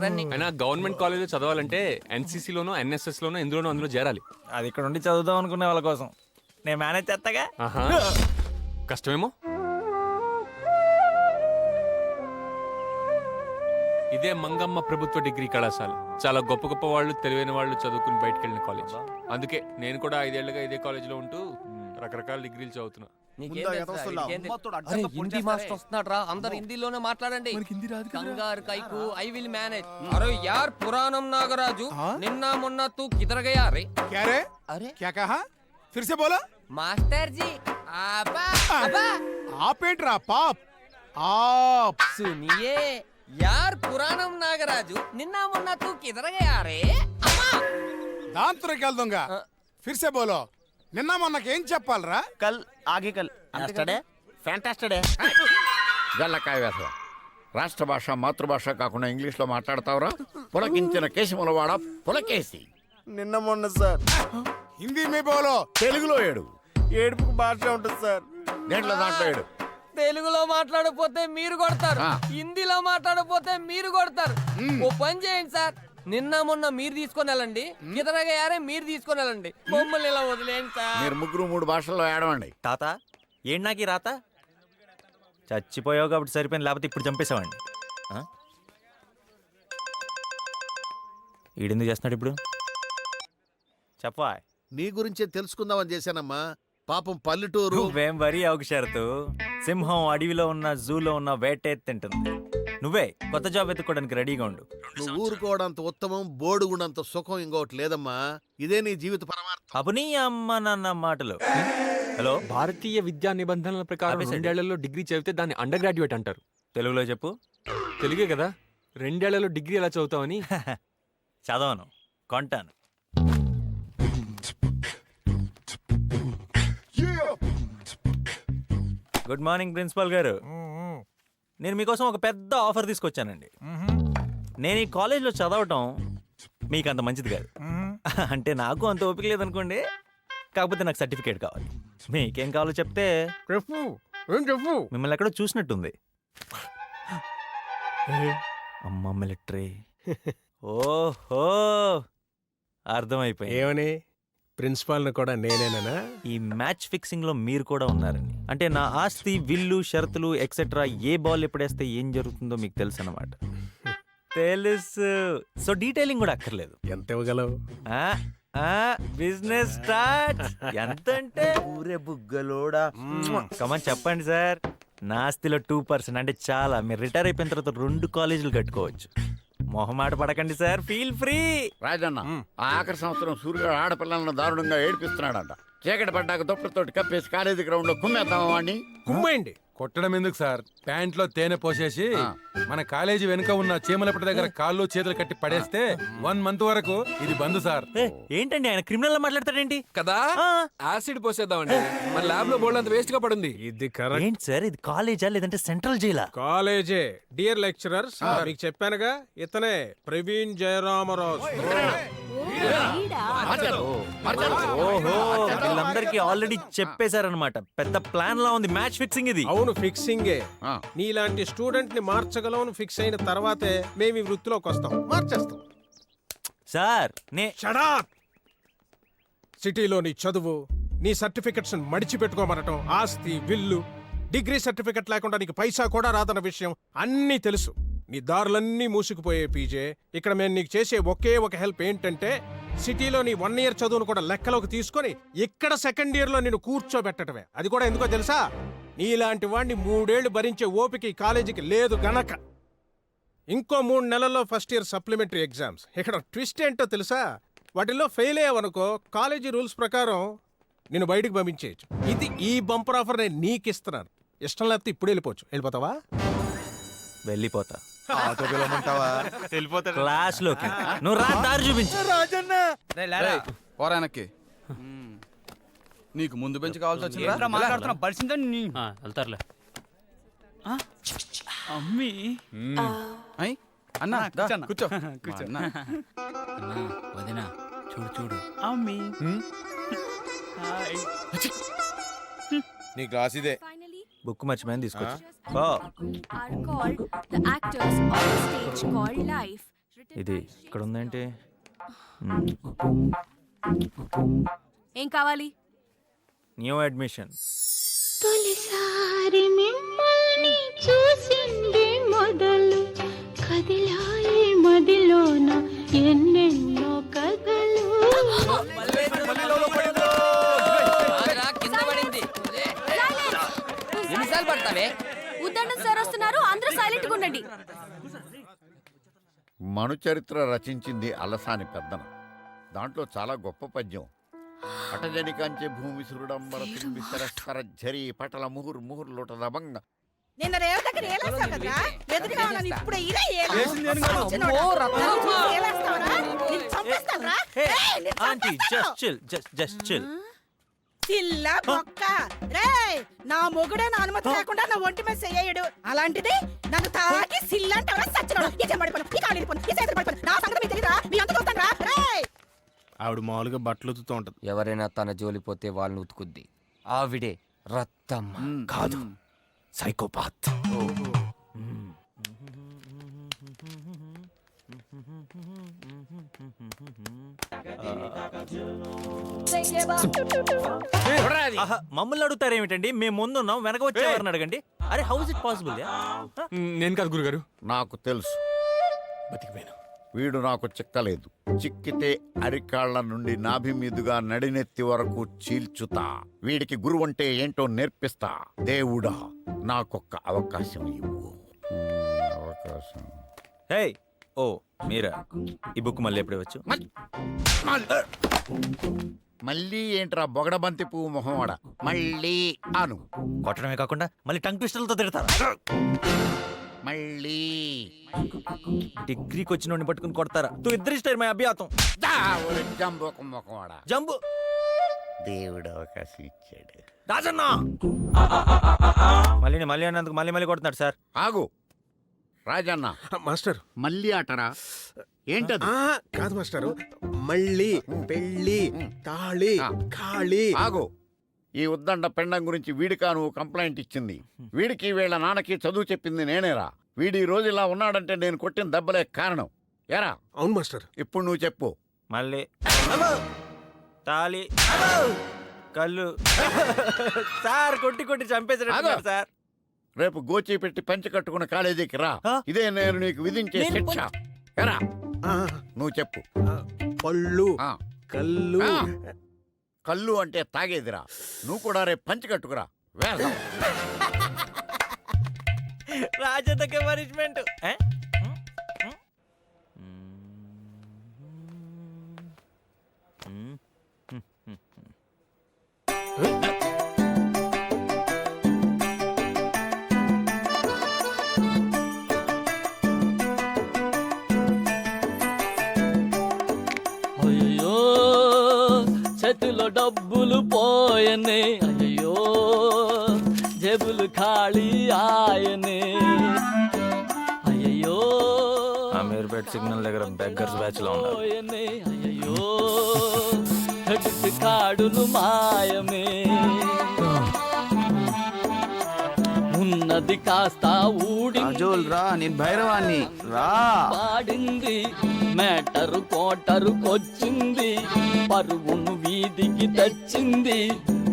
[SPEAKER 8] రన్నింగ్.
[SPEAKER 10] అయినా గవర్నమెంట్ కాలేజ్ చదవాలంటే ఎన్సీసీలోనో ఎన్ఎస్ఎస్లోనో ఎందులోనో అందులో చేరాలి.
[SPEAKER 2] అది ఇక్కడ ఉండి చదువుదాం అనుకునే వాళ్ళ కోసం నేను మేనేజ్ చేస్తాగా.
[SPEAKER 10] ఆహా, కష్టమేమో. ఇదే మంగమ్మ ప్రభుత్వ డిగ్రీ కళాశాల. చాలా గొప్ప గొప్ప వాళ్ళు, తెలివైన వాళ్ళు చదువుకుని బయటకు వెళ్ళిన కాలేజ్. అందుకే నేను కూడా 5 ఏళ్లుగా ఇదే కాలేజీలో ఉంటూ రకరకాల డిగ్రీలు చదువుతున్నా.
[SPEAKER 8] హిందీ మాస్టర్ వస్తున్నాడు రా, అందరు హిందీలోనే మాట్లాడండి. కంగారు కైకు ఐ విల్ మేనేజ్. అరే యార్ పురాణం నాగరాజు నిన్న మొన్న తూ కిదర్ గయా రే.
[SPEAKER 11] क्या रे?
[SPEAKER 8] అరే
[SPEAKER 11] क्या कहा? फिर से बोला.
[SPEAKER 8] మాస్టర్ జీ ఆబా ఆబా
[SPEAKER 11] आप ఏంట్రా పాప్? आप
[SPEAKER 8] సునియే యార్ పురాణం నాగరాజు నిన్న మొన్న తూ కిదర్ గయా రే. అమ్మా
[SPEAKER 11] దాంతో దొంగ. फिर से बोलो. నిన్న మొన్నకేం చెప్పాలరా?
[SPEAKER 5] కల్ ఆగే కల్ ఫ్యాంటాస్టడే గల్లకాయ వేసవ. రాష్ట్ర భాష మాతృభాష కాకుండా ఇంగ్లీష్లో మాట్లాడతావురా? పులకించిన కేశములవాడ పులకేసి.
[SPEAKER 9] నిన్న మొన్న సార్.
[SPEAKER 11] హిందీ మీ బోలో.
[SPEAKER 5] తెలుగులో ఏడు.
[SPEAKER 9] ఏడుపుకు భాష ఉంటుంది సార్.
[SPEAKER 5] దేంట్లో దాంట్లో ఏడు.
[SPEAKER 8] తెలుగులో మాట్లాడకపోతే మీరు కొడతారు,
[SPEAKER 5] ఆ.
[SPEAKER 8] హిందీలో మాట్లాడకపోతే మీరు కొడతారు. ఓ పని చేయండి సార్, నిన్న మొన్న మీరు తీసుకొని వెళ్ళండి, ఇతరగా యారే మీరు తీసుకొని వెళ్ళండి, మమ్మల్ని ఇలా వదిలేండి సార్.
[SPEAKER 5] మీరు 3 భాషల్లో ఏడవండి.
[SPEAKER 2] తాత ఏంటి నాకు ఈ రాత? చచ్చిపోయావు కాబట్టి సరిపోయింది, లేకపోతే ఇప్పుడు చంపేశావండి. ఈడెందుకు చేస్తున్నాడు ఇప్పుడు? చెప్పా.
[SPEAKER 5] నీ గురించే తెలుసుకుందామని చేశానమ్మా. పాపం పల్లెటూరు.
[SPEAKER 2] నువ్వేం వరి అవక షరతు. సింహం అడవిలో ఉన్న జూలో ఉన్న వేటే తింటుంది. నువ్వే కొత్త జాబ్ ఎత్తుకోవడానికి రెడీగా ఉండు.
[SPEAKER 5] నువ్వు ఊరుకోవడంత ఉత్తమం, బోడుగుండంత సుఖం ఇంకోటి లేదమ్మా. ఇదే నీ జీవిత పరమార్థం.
[SPEAKER 2] అపునీ అమ్మ నాన్న మాటలు. హలో,
[SPEAKER 10] భారతీయ విద్యా నిబంధనల ప్రకారం
[SPEAKER 2] ఆపేసండి.
[SPEAKER 10] 2 ఏళ్లలో డిగ్రీ చదివితే దాన్ని అండర్ గ్రాడ్యుయేట్ అంటారు.
[SPEAKER 2] తెలుగులో చెప్పు.
[SPEAKER 10] తెలుగే కదా. 2 ఏళ్లలో డిగ్రీ ఎలా చదువుతావని.
[SPEAKER 2] చదవను, కొంటాను. గుడ్ మార్నింగ్ ప్రిన్సిపాల్ గారు. నేను మీకోసం ఒక పెద్ద ఆఫర్ తీసుకొచ్చానండి. నేను ఈ కాలేజ్లో చదవటం మీకు అంత మంచిది కాదు. అంటే నాకు అంత ఓపిక లేదనుకోండి. కాకపోతే నాకు సర్టిఫికేట్ కావాలి. మీకేం కావాలో చెప్తే
[SPEAKER 3] చెప్పు. ఏం చెప్పు?
[SPEAKER 2] మిమ్మల్ని ఎక్కడో చూసినట్టుంది. అమ్మ మిలిటరీ. ఓహో, అర్థమైపోయింది.
[SPEAKER 3] ఏమని? ప్రిన్సిపాల్ని కూడా నేనేనా?
[SPEAKER 2] ఈ మ్యాచ్ ఫిక్సింగ్ లో మీరు కూడా ఉన్నారని. అంటే నా ఆస్తి, విల్లు, షరతులు ఎక్సెట్రా, ఏ బాల్ ఎప్పుడేస్తే ఏం జరుగుతుందో మీకు తెలుసు అన్నమాట. తెలుసు. సో డీటెయిలింగ్ కూడా అక్కర్లేదు.
[SPEAKER 3] ఎంత ఇవ్వగలవు?
[SPEAKER 2] Business start. ఎంత అంటే ఊరే బుగ్గలోడా. కమన్ చెప్పండి సార్. నా ఆస్తిలో 2% అంటే చాలా. మీరు రిటైర్ అయిపోయిన తర్వాత 2 కాలేజీలు కట్టుకోవచ్చు. మొహమాట పడకండి సార్, ఫీల్ ఫ్రీ.
[SPEAKER 5] రాజన్న, ఆ ఆఖరి సంవత్సరం సూర్యుడు ఆడపిల్లలను దారుణంగా ఏడిపిస్తున్నాడంట. చీకటి పడ్డాక దుప్పటితోటి కప్పేసి కాలేజీ గ్రౌండ్ లో కుమ్మేద్దామా వాడిని?
[SPEAKER 3] కుమ్మండి.
[SPEAKER 11] కొట్టడం ఎందుకు సార్? ప్యాంట్లో తేనె పోసేసి మన కాలేజీ వెనుక ఉన్న చీమలపటి దగ్గర కాళ్ళు చేతులు కట్టి పడేస్తే 1 మంత్ వరకు ఇది బంద్ సార్.
[SPEAKER 2] ఏంటండి ఆయన క్రిమినల్ మాట్లాడతాడేంటి?
[SPEAKER 10] కదా, యాసిడ్ పోసేద్దామండి. మన ల్యాబ్ లో బోల్డ్ అంత వేస్ట్ గా పడింది.
[SPEAKER 3] ఇది కరెక్ట్.
[SPEAKER 2] ఏంటి సార్, ఇది కాలేజా లేదంటే సెంట్రల్ జైలా?
[SPEAKER 3] కాలేజే. డియర్ లెక్చరర్స్, మీకు చెప్పానుగా, ఇతనే ప్రవీణ్ జయరామరాజు.
[SPEAKER 2] ఓహో, వీళ్ళందరికీ ఆల్రెడీ చెప్పేశారనమాట. పెద్ద ప్లాన్ లా ఉంది మ్యాచ్ ఫిక్సింగ్ ఇది.
[SPEAKER 3] అవును, ఫిక్సింగే. నీలాంటి స్టూడెంట్ ని మార్చగలవని ఫిక్స్ అయిన తర్వాతే మేము ఈ వృత్తిలోకి వస్తాం. మార్చేస్తాం
[SPEAKER 2] సార్.
[SPEAKER 3] షడాప్. సిటీలో నీ చదువు, నీ సర్టిఫికెట్స్ మడిచిపెట్టుకోమనటం, ఆస్తి, విల్లు, డిగ్రీ సర్టిఫికెట్ లేకుండా నీకు పైసా కూడా రాదన్న విషయం అన్నీ తెలుసు. నీ దారులన్నీ మూసుకుపోయే పీజే. ఇక్కడ మేము నీకు చేసే ఒకే ఒక హెల్ప్ ఏంటంటే సిటీలో నీ 1 year చదువును కూడా లెక్కలోకి తీసుకొని ఇక్కడ సెకండ్ ఇయర్ లో నేను కూర్చోబెట్టడమే. అది కూడా ఎందుకో తెలుసా? నీలాంటి వాడిని 3 ఏళ్లు భరించే ఓపిక ఈ కాలేజీకి లేదు గనక. ఇంకో 3 నెలల్లో ఫస్ట్ ఇయర్ సప్లిమెంటరీ ఎగ్జామ్స్. ఇక్కడ ట్విస్ట్ ఏంటో తెలుసా? వాటిల్లో ఫెయిల్ అయ్యావనుకో కాలేజీ రూల్స్ ప్రకారం నేను బయటికి పంపించేయచ్చు. ఇది ఈ బంపర్ ఆఫర్ నేను నీకు ఇస్తున్నాను. ఇష్టం లేకపోతే ఇప్పుడు వెళ్ళిపోతావా?
[SPEAKER 2] వెళ్ళిపోతా.
[SPEAKER 9] వెళ్ళిపోతాడు.
[SPEAKER 2] క్లాస్ లోకి నువ్వు రా, దారి చూపించు.
[SPEAKER 9] పోరానక్కి నీకు ముందు బెంచ్ కావాల్సి వచ్చిందా? మాట్లాడుతున్నా
[SPEAKER 2] వెళ్తారులే.
[SPEAKER 9] అమ్మీ అన్నా కూర్చో కూర్చో.
[SPEAKER 1] వదినా చూడు చూడు.
[SPEAKER 9] అమ్మీ నీ గ్లాస్ ఇదే.
[SPEAKER 2] బుక్ మర్చిపోయింది, తీసుకొచ్చి. ఇది ఇక్కడ ఉందేంటి?
[SPEAKER 4] ఏం కావాలి?
[SPEAKER 2] New admission.
[SPEAKER 12] తొలిసారి మిమ్మల్ని చూసింది మొదలు కదిలాయి మదిలోన ఎన్నెన్నో కథలు.
[SPEAKER 8] కింద పడింది. ఎన్నిసార్లు పడతావే?
[SPEAKER 4] ఉద్దండం సార్ వస్తున్నారు, అందరూ సైలెంట్ గా ఉండండి.
[SPEAKER 5] మను చరిత్ర రచించింది అలసాని పెద్దన. దాంట్లో చాలా గొప్ప పద్యం. పటజనికాంచె భూమి సురుడంబర విసరస్కర ఝరి పటల ముహుర్ ముహుర్ లోటదబంగ.
[SPEAKER 12] నిన్న రేవ దగ్గర ఏలేస్తావు కదరా, ఎదురుగా ఉన్నాను ఇప్పుడు ఇలా చిల్లా బొక్క రే. నా మొగుడే నా అనుమతి లేకుండా నా ఒంటి మీద చెయ్యడు. అలాంటిది నన్ను తాకి సిల్లంటావరా? సచ్చినోడు ఈ చెంబడిపోను, ఈ కాలు ఇరిపోను, ఈ చేతులు పడిపోను. నా సంగతి మీకు తెలియదా? మీ అంత చూస్తాను రా.
[SPEAKER 3] ఆవిడ మామూలుగా బట్టలు ఉతుకుతూ ఉంటది.
[SPEAKER 8] ఎవరైనా తన జోలిపోతే వాళ్ళని ఉతుకుద్ది. ఆవిడే రత్తమ్మ కాదు, సైకోపాత్.
[SPEAKER 2] మమ్మల్ని అడుగుతారేమిటండి? మేము ముందున్నాం, వెనక వచ్చేవారిని అడగండి. అరే హౌ ఇస్ ఇట్ పాసిబుల్?
[SPEAKER 10] నేను కాదు గురుగారు.
[SPEAKER 5] నాకు తెలుసు,
[SPEAKER 10] బతికిపోయాను.
[SPEAKER 5] వీడు నాకు చిక్కలేదు. చిక్కితే అరికాళ్ల నుండి నాభి మీదుగా నడినెత్తి వరకు చీల్చుతా. వీడికి గురువు అంటే ఏంటో నేర్పిస్తా. దేవుడా నాకొక్క అవకాశం ఇవ్వు. అవకాశం.
[SPEAKER 2] హే ఓ మీరా, ఈ బుక్ మళ్ళీ ఎప్పుడు వచ్చు?
[SPEAKER 5] మళ్ళీ ఏంట్రా బొగడబంతి పువ్వు మొహమాడ? మళ్ళీ అను.
[SPEAKER 2] కొట్టడమే కాకుండా మళ్ళీ టంగ్ ట్విస్టర్లతో తిడతారా?
[SPEAKER 5] మళ్ళీ
[SPEAKER 2] డిగ్రీకి వచ్చిన పట్టుకుని కొడతారా? తు ఇద్దరి ఇష్ట అభ్యాతం.
[SPEAKER 5] జంబోక మొహమాడ.
[SPEAKER 2] జంబు.
[SPEAKER 5] దేవుడు అవకాశం ఇచ్చాడు.
[SPEAKER 2] రాజన్నా మళ్ళీ అన్నందుకు మళ్ళీ కొడుతున్నాడు సార్.
[SPEAKER 5] ఆగు రాజన్న.
[SPEAKER 3] మాస్టర్
[SPEAKER 5] మళ్ళీ ఆటరా? ఏంటది?
[SPEAKER 3] కాదు మాస్టారు, మళ్ళీ పెళ్ళి తాళి ఖాళీ.
[SPEAKER 5] ఆగు. ఈ ఉద్దండ పెండం గురించి వీడికా నువ్వు కంప్లైంట్ ఇచ్చింది? వీడికి వీళ్ళ నాన్నకి చదువు చెప్పింది నేనేరా. వీడి రోజు ఇలా ఉన్నాడంటే నేను కొట్టిన దెబ్బలే కారణం. ఎరా?
[SPEAKER 3] అవును మాస్టర్.
[SPEAKER 5] ఇప్పుడు నువ్వు చెప్పు.
[SPEAKER 2] మళ్ళీ తాళి కళ్ళు సార్ కొట్టి చంపేసాడు సార్.
[SPEAKER 5] రేపు గోచి పెట్టి పంచి కట్టుకున్న కాలేజీకి రా. ఇదే నేను నీకు విధించే శిక్ష. ఎరా? నువ్వు చెప్పు.
[SPEAKER 3] పళ్ళు కళ్ళు.
[SPEAKER 5] కళ్ళు అంటే తాగేదిరా. నువ్వు కూడా రేపు పంచి కట్టుకురా. వేసం.
[SPEAKER 2] రాజతకే పనిష్మెంట్.
[SPEAKER 13] అయ్యో చేతిలో డబ్బులు పోయనే, అయ్యో జేబులు ఖాళీ ఆయనే. అయ్యో
[SPEAKER 2] అమీర్పేట్ సిగ్నల్ దగ్గర బెగ్గర్స్ బ్యాచ్ లో ఉన్నారు.
[SPEAKER 13] అయ్యో క్రెడిట్ కార్డులు మాయమే. ఉన్నది కాస్త ఊడింది,
[SPEAKER 9] భైరవాన్ని రా
[SPEAKER 13] పాడింది. మేటరు కోటరుకొచ్చింది, పరుగును వీధికి తెచ్చింది.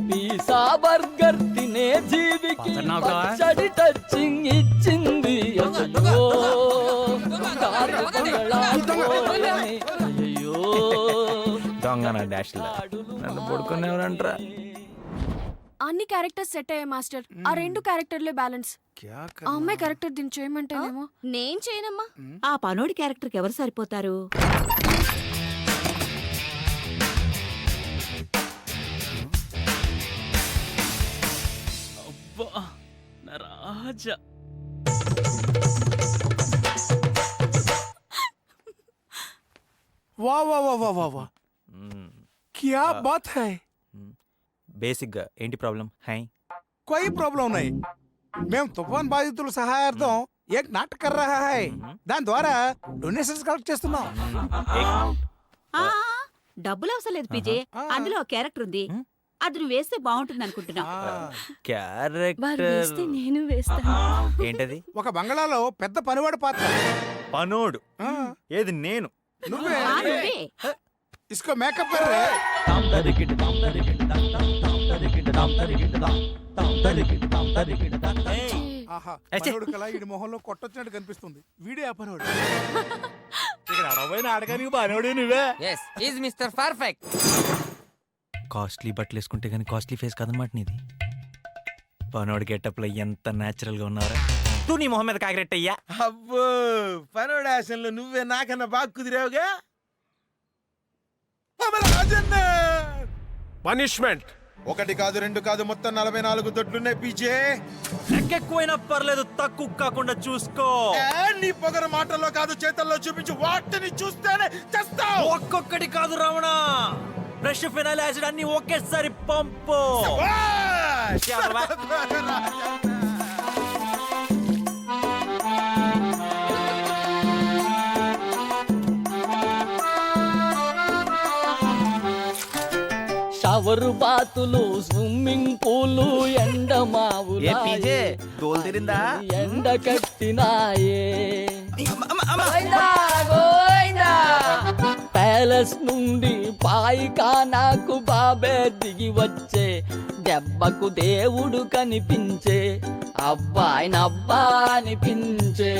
[SPEAKER 13] పిజ్జా బర్గర్ తినే జీవికి పచ్చడి టచింగ్ ఇచ్చింది. అయ్యో
[SPEAKER 2] డాష్ నన్ను పడుకునేవారంటరా.
[SPEAKER 14] అన్ని క్యారెక్టర్స్ సెట్ అయ్యాయి మాస్టర్. ఆ 2 క్యారెక్టర్లే బ్యాలెన్స్. ఆ అమ్మాయి క్యారెక్టర్ దీన్ని చేయమంటేనేమో. నేను చేయనమ్మా.
[SPEAKER 12] ఆ పనోడి క్యారెక్టర్కి ఎవరు సరిపోతారు?
[SPEAKER 13] అబ్బా నా రాజా.
[SPEAKER 9] वाह वाह वाह वाह वाह वाह क्या बात है
[SPEAKER 2] బేసిక్ గా ఏంటి ప్రాబ్లం? హై
[SPEAKER 9] कोई प्रॉब्लम नहीं మేము తుఫాన్ బాధితుల సహాయార్థం ఏక్ నాటక कर रहा है దాని ద్వారా డొనేషన్స్ కలెక్ట్ చేస్తున్నాం
[SPEAKER 12] డబ్బులు అవసరం లేదు పీజే. అందులో ఒక క్యారెక్టర్ ఉంది, అది నువ్వు వేస్తే బాగుంటుంది అనుకుంటున్నా.
[SPEAKER 2] క్యారెక్టర్
[SPEAKER 14] నేను వేస్తాను.
[SPEAKER 2] ఏంటది?
[SPEAKER 9] ఒక బంగళాలో పెద్ద పనివాడు పాత్ర.
[SPEAKER 2] పనోడు ఏది? నేను.
[SPEAKER 9] నువ్వే
[SPEAKER 12] ఆ, నువ్వే.
[SPEAKER 9] इसको మేకప్ कर रहे ఆహా పనోడు కళ ఈ మొహంలో కొట్టొచ్చినట్టు కనిపిస్తుంది. వీడే ఆ పనోడు.
[SPEAKER 2] ఇక్కడ అడవైన ఆడగానికి పనోడు నువ్వే.
[SPEAKER 8] Yes is mister perfect.
[SPEAKER 2] Costly బట్టలు వేసుకుంటే కానీ కాస్ట్లీ ఫేస్ కాదనమాట నీది. పనోడు గెటప్ లో ఎంత నేచురల్ గా ఉన్నారా. తూ నీ మొహం మీద కాకిరెట్ అయ్యా.
[SPEAKER 9] అబ్బో పనోడు ఆశంలో నువ్వే నాకన్నా బాగా కుదిరావుగా.
[SPEAKER 3] పనిష్మెంట్
[SPEAKER 9] 1 కాదు 2 కాదు మొత్తం 44 దొడ్లున్నాయి పీజే.
[SPEAKER 2] ఎక్కువైనా పర్లేదు, తక్కువ కాకుండా చూసుకో.
[SPEAKER 9] నీ పొగర మాటల్లో కాదు చేతల్లో చూపించు. వాటిని చూస్తేనే చేస్తావు.
[SPEAKER 2] ఒక్కొక్కటి కాదు రమణ, బ్రష్ ఫినాయిల్ యాసిడ్ అన్ని ఒకేసారి పంపు.
[SPEAKER 13] షవరు బాతులు, స్విమ్మింగ్ పూలు, ఎండమావులు ఎండ కట్టినాయే. ప్యాలెస్ నుండి పాయికానాకు బాబే దిగి వచ్చే, దెబ్బకు దేవుడు కనిపించే, అబ్బాయిని అబ్బా అనిపించే.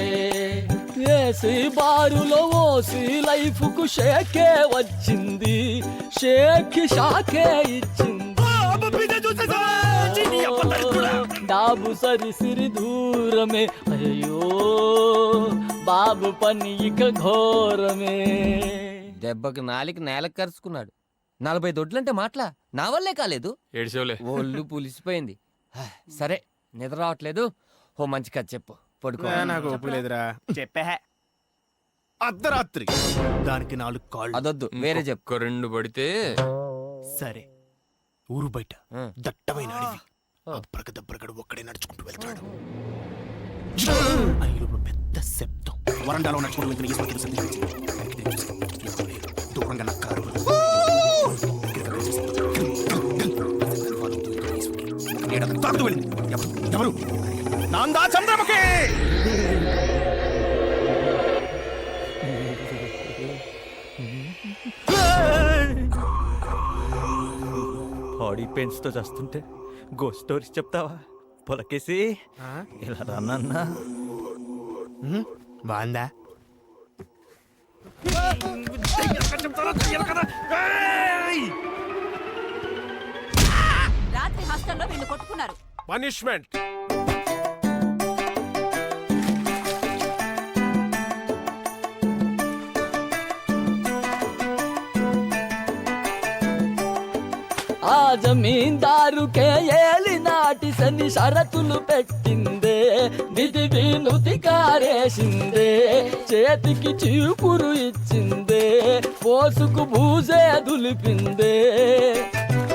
[SPEAKER 13] ఏసీ బారులో ఓసి లైఫ్ కు షేకే వచ్చింది, షేక్ షాకే ఇచ్చింది. డాబు సరిసిరి దూరమే, అయ్యో బాబు పని ఇక ఘోరమే.
[SPEAKER 8] దెబ్బకి నాలికి నేలకు కరుచుకున్నాడు. 40 దొడ్లంటే మాటలా? నా వల్లే కాలేదు.
[SPEAKER 10] ఏడ్చేవులే.
[SPEAKER 8] ఒళ్ళు పులిసిపోయింది. సరే నిద్ర రావట్లేదు. ఓ మంచి కథ చెప్పు, పడుకో.
[SPEAKER 9] నాకు ఒప్పులేదురా.
[SPEAKER 2] చెప్పే
[SPEAKER 9] అర్ధరాత్రి దానికి 4 కాళ్ళు.
[SPEAKER 8] అదొద్దు, వేరే చెప్పు.
[SPEAKER 10] 2 పడితే
[SPEAKER 9] సరే ఊరు బయట దట్టమైన అడవి. అబ్రకదబ్రకడు ఒక్కడే నడుచుకుంటూ వెళ్తాడు. అయ్యో పెద్ద శబ్దం. వరండాలో నడుచుకుంటూ వెళ్తున్న ఈశ్వర్ కింద సంధి వచ్చింది. వెనక్కి తిరిగి చూసి ఎవరూ లేరు. దూరంగా నా కారు తాకుతూ వెళ్ళింది. ఎవరు? నాందా చంద్రముఖి.
[SPEAKER 2] బాడీ పెయిన్స్ తో చేస్తుంటే గోస్ట్ స్టోరీస్ చెప్తావా? పొలకేసి ఇలా రానన్నా
[SPEAKER 9] బాందా
[SPEAKER 12] రాత్రి హాస్టల్లో వీళ్ళు కొట్టుకున్నారు.
[SPEAKER 3] పనిష్మెంట్
[SPEAKER 13] ఆ జమీందారుకే ఏలినాటి శని షరతులు పెట్టిందే, విధి నుతి కారేసిందే, చేతికి చీపురు ఇచ్చిందే, పోసుకు బూజే దులిపిందే.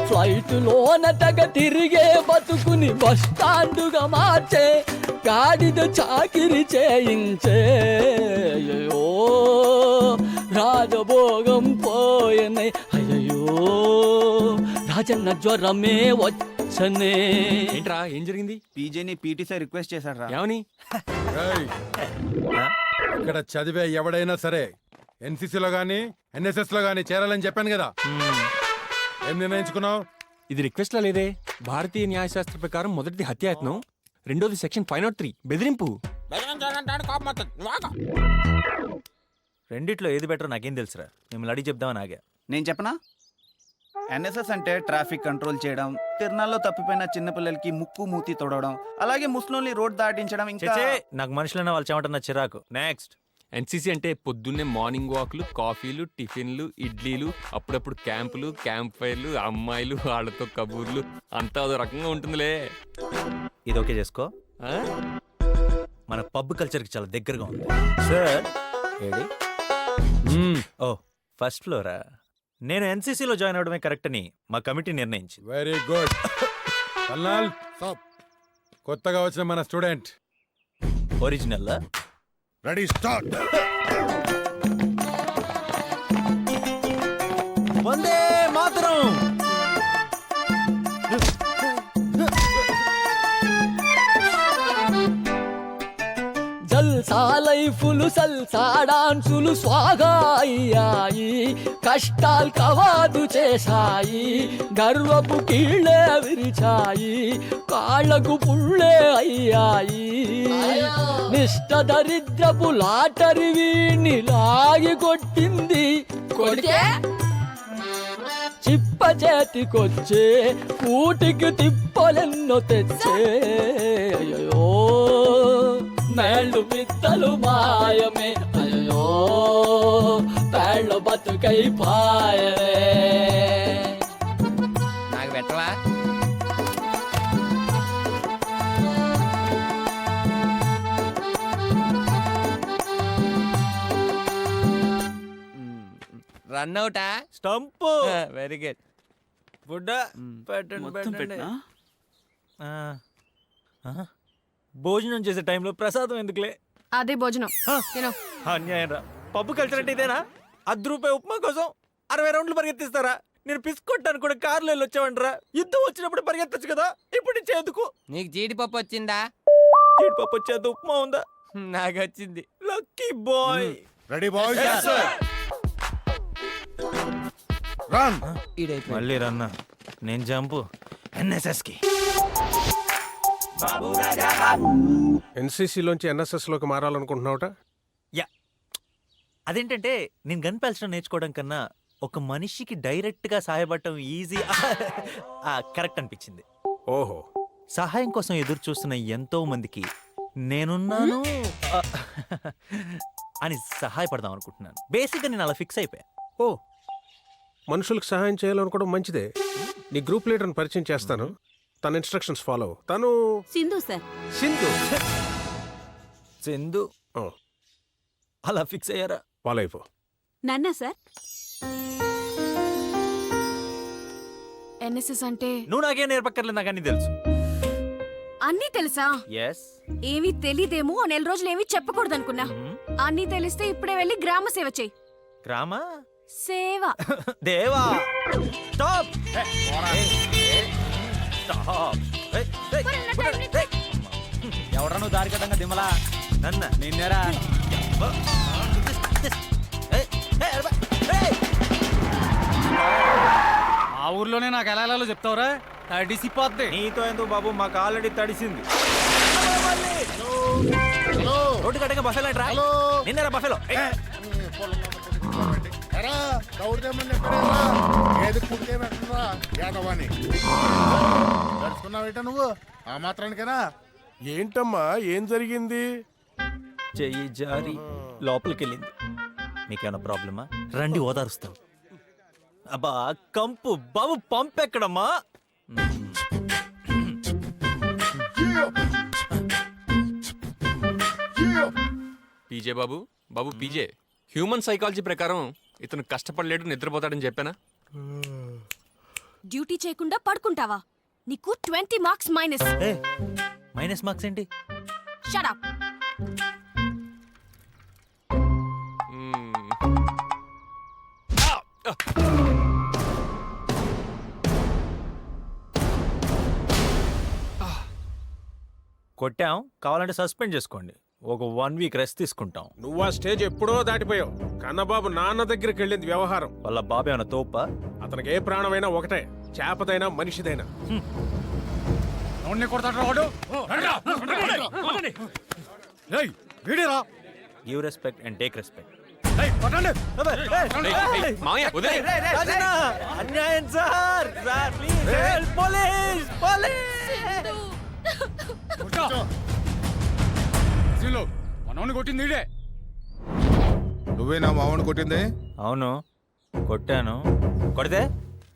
[SPEAKER 13] ఫ్లైటులోన తెగ తిరిగే బతుకుని బస్టాండుగా మార్చే, గాడిద చాకిరి చేయించే. అయ్యో రాజభోగం పోయనే, అయ్యో రాజన్న జ్వరమే వచ్చనే.
[SPEAKER 10] ఏంట్రా ఏం జరిగింది?
[SPEAKER 9] పీజేని పీటీ సార్ రిక్వెస్ట్ చేశారా?
[SPEAKER 10] ఏమని?
[SPEAKER 11] ఏయ్, ఇక్కడ చదివే ఎవడైనా సరే ఎన్సీసీలో గానీ ఎన్ఎస్ఎస్ లో గానీ చేరాలని చెప్పాను కదా. ఏం నిర్ణయించుకున్నావు?
[SPEAKER 10] ఇది రిక్వెస్ట్ లా లేదే. భారతీయ న్యాయశాస్త్ర ప్రకారం మొదటిది హత్యాయత్నం, రెండోది సెక్షన్ 503 బెదిరింపు.
[SPEAKER 2] రెండిట్లో ఏది బెటర్ నాకేం తెలుసురా. మిమ్మల్ని అడిగి చెప్దామని ఆగా.
[SPEAKER 9] నేను చెప్పనా?
[SPEAKER 15] ఎన్ఎస్ఎస్ అంటే ట్రాఫిక్ కంట్రోల్ చేయడం, తిరణాల్లో తప్పిపోయిన చిన్నపిల్లలకి ముక్కు మూతి తొడవడం, అలాగే ముస్లింని రోడ్ దాటించడం. ఇంకా
[SPEAKER 2] చే నాకు మనుషులన్న వాళ్ళు చెమటన్న చిరాకు. నెక్స్ట్.
[SPEAKER 10] ఎన్సీసీ అంటే పొద్దున్నే మార్నింగ్ వాక్లు, కాఫీలు, టిఫిన్లు, ఇడ్లీలు, అప్పుడప్పుడు క్యాంపులు, క్యాంప్ ఫైర్లు, అమ్మాయిలు, వాళ్ళతో కబూర్లు, అంతా అదో రకంగా ఉంటుందిలే.
[SPEAKER 2] ఇది ఓకే చేసుకో. మన పబ్ కల్చర్కి చాలా దగ్గరగా ఉంది. సార్ ఏడి? ఓ ఫస్ట్ ఫ్లోరా. నేను ఎన్సీసీలో జాయిన్ అవడమే కరెక్ట్ అని మా కమిటీ నిర్ణయించింది.
[SPEAKER 11] Very good. కల్నాల్ కొత్తగా వచ్చిన మన student
[SPEAKER 2] original
[SPEAKER 7] ready start.
[SPEAKER 2] Vande Mataram.
[SPEAKER 13] జల్సా లైఫులు సల్సా డాన్సులు స్వాగా అయ్యాయి, కష్టాలు కవాదు చేశాయి, గర్వపు కీళ్ళే విరిచాయి, కాళ్ళకు పుళ్ళే అయ్యాయి. నిష్ట దరిద్రపు లాటరి వీణ్ణి లాగి కొట్టింది, కొడితే చిప్ప చేతికొచ్చే కూటికి తిప్పలెన్నో తెచ్చే. అయ్యో మేళ్ళు పిత్తలు మాయమే, అయ్యో పేళ్ళ బతుకై పాయమే.
[SPEAKER 8] నాకు పెట్టవా? రన్ అవుటా?
[SPEAKER 2] స్టంప్.
[SPEAKER 8] Very good.
[SPEAKER 2] బుడ్డ పెట్టండి
[SPEAKER 4] మొత్తం
[SPEAKER 2] పెట్టండి.
[SPEAKER 4] పెట్టనా?
[SPEAKER 2] భోజనం చేసే టైంలో ప్రసాదం ఎందుకులే?
[SPEAKER 14] అదే భోజనం తినో.
[SPEAKER 2] అన్యాయం రా. పప్పు కల్చర్ అంటే ఇదేనా? ₹10 ఉప్మా కోసం 60 రౌండ్లు పరిగెత్తిస్తారా? నేను పిసుకొట్టాను కూడా కార్లో వెళ్ళి వచ్చావంటరా. యుద్ధం వచ్చినప్పుడు పరిగెత్తచ్చు కదా, ఇప్పుడు నుంచి ఎందుకు?
[SPEAKER 8] నీకు జీడిపప్పు వచ్చిందా?
[SPEAKER 2] జీడిపప్పు వచ్చేంత ఉప్మా ఉందా?
[SPEAKER 8] నాకు వచ్చింది.
[SPEAKER 2] Lucky boy.
[SPEAKER 7] Ready boy.
[SPEAKER 2] మళ్ళీ రన్నా. నేను జంపు ఎన్ఎస్ఎస్ కి.
[SPEAKER 3] ఎన్సీసీలోంచి ఎన్ఎస్ఎస్లోకి మారాలనుకుంటున్నావుట?
[SPEAKER 2] యా. అదేంటంటే నేను గన్ పేల్చడం నేర్చుకోవడం కన్నా ఒక మనిషికి డైరెక్ట్ గా సహాయపడటం ఈజీ కరెక్ట్ అనిపించింది.
[SPEAKER 3] ఓహో.
[SPEAKER 2] సహాయం కోసం ఎదురు చూస్తున్న ఎంతో మందికి నేనున్నాను అని సహాయపడదాం అనుకుంటున్నాను. బేసిక్గా నేను అలా ఫిక్స్ అయిపోయా.
[SPEAKER 3] ఓ, మనుషులకు సహాయం చేయాలనుకోవడం మంచిదే. నీ గ్రూప్ లీడర్ని పరిచయం చేస్తాను, తన ఇన్స్ట్రక్షన్స్ ఫాలో. తను
[SPEAKER 4] సింధు సార్.
[SPEAKER 3] సింధు.
[SPEAKER 2] సింధు అలా ఫిక్స్ అయ్యారా?
[SPEAKER 3] ఫాలో అయిపో.
[SPEAKER 4] నన్నా సార్.
[SPEAKER 14] ఎన్ఎస్ఎస్ అంటే
[SPEAKER 2] నువ్వు నాకేం నేర్పక్కర్లేదు, నాకు అన్ని తెలుసు.
[SPEAKER 14] అన్నీ తెలుసా?
[SPEAKER 2] ఎస్.
[SPEAKER 14] ఏమీ తెలీదేమో, నెల రోజులు ఏమీ చెప్పకూడదు అనుకున్నా. అన్నీ తెలిస్తే ఇప్పుడే వెళ్ళి గ్రామ సేవ చెయ్యి.
[SPEAKER 2] గ్రామ
[SPEAKER 14] సేవ.
[SPEAKER 2] దేవా స్టాప్. ఎవరా నువ్వు దారి కట్టంగా దిమ్మలా? నన్న నిన్నేరా.
[SPEAKER 9] ఆ ఊర్లోనే నాకు ఎలా వెళ్ళాలో చెప్తావురా? తడిసిపోద్ది.
[SPEAKER 2] నీతో ఎందుకు బాబు, మాకు ఆల్రెడీ తడిసింది. రోడ్డు కట్టగా బఫెలో రా. నిన్నరా బఫెలో.
[SPEAKER 7] నువ్వు ఆ మాత్రానికేనా?
[SPEAKER 3] ఏంటమ్మా, ఏం జరిగింది?
[SPEAKER 2] చెయ్యి జారి లోపలికి వెళ్ళింది. మీకేమైనా ప్రాబ్లమా? రండి ఓదారుస్తాం. అబ్బా కంపు బాబు, పంపెక్కడమ్మా?
[SPEAKER 10] పీజే బాబు, బాబు పీజే, హ్యూమన్ సైకాలజీ ప్రకారం ఇతను కష్టపడలేడు, నిద్రపోతాడని చెప్పానా?
[SPEAKER 14] డ్యూటీ చేయకుండా పడుకుంటావా? నీకు 20 మార్క్స్ మైనస్.
[SPEAKER 2] మైనస్ మార్క్స్ ఏంటి?
[SPEAKER 14] Shut up.
[SPEAKER 2] కొట్టాం, కావాలంటే సస్పెండ్ చేసుకోండి. ఒక 1 వీక్ రెస్ట్ తీసుకుంటాం.
[SPEAKER 3] నువ్వు ఆ స్టేజ్ ఎప్పుడో దాటిపోయావు. కన్నబాబు నాన్న దగ్గరికి వెళ్ళింది వ్యవహారం.
[SPEAKER 2] వాళ్ళ బాబు ఏమైనా తోపా?
[SPEAKER 3] అతనికి ఏ ప్రాణమైనా ఒకటే, చేపదైనా మనిషిదైనా.
[SPEAKER 2] Give respect and take respect.
[SPEAKER 10] మామయ్య వదిలే.
[SPEAKER 2] అన్యాయం sir sir please help police police
[SPEAKER 11] మనవని కొట్టింది ఈడే.
[SPEAKER 7] నువ్వే నా మామని కొట్టింది?
[SPEAKER 2] అవును కొట్టాను. కొడితే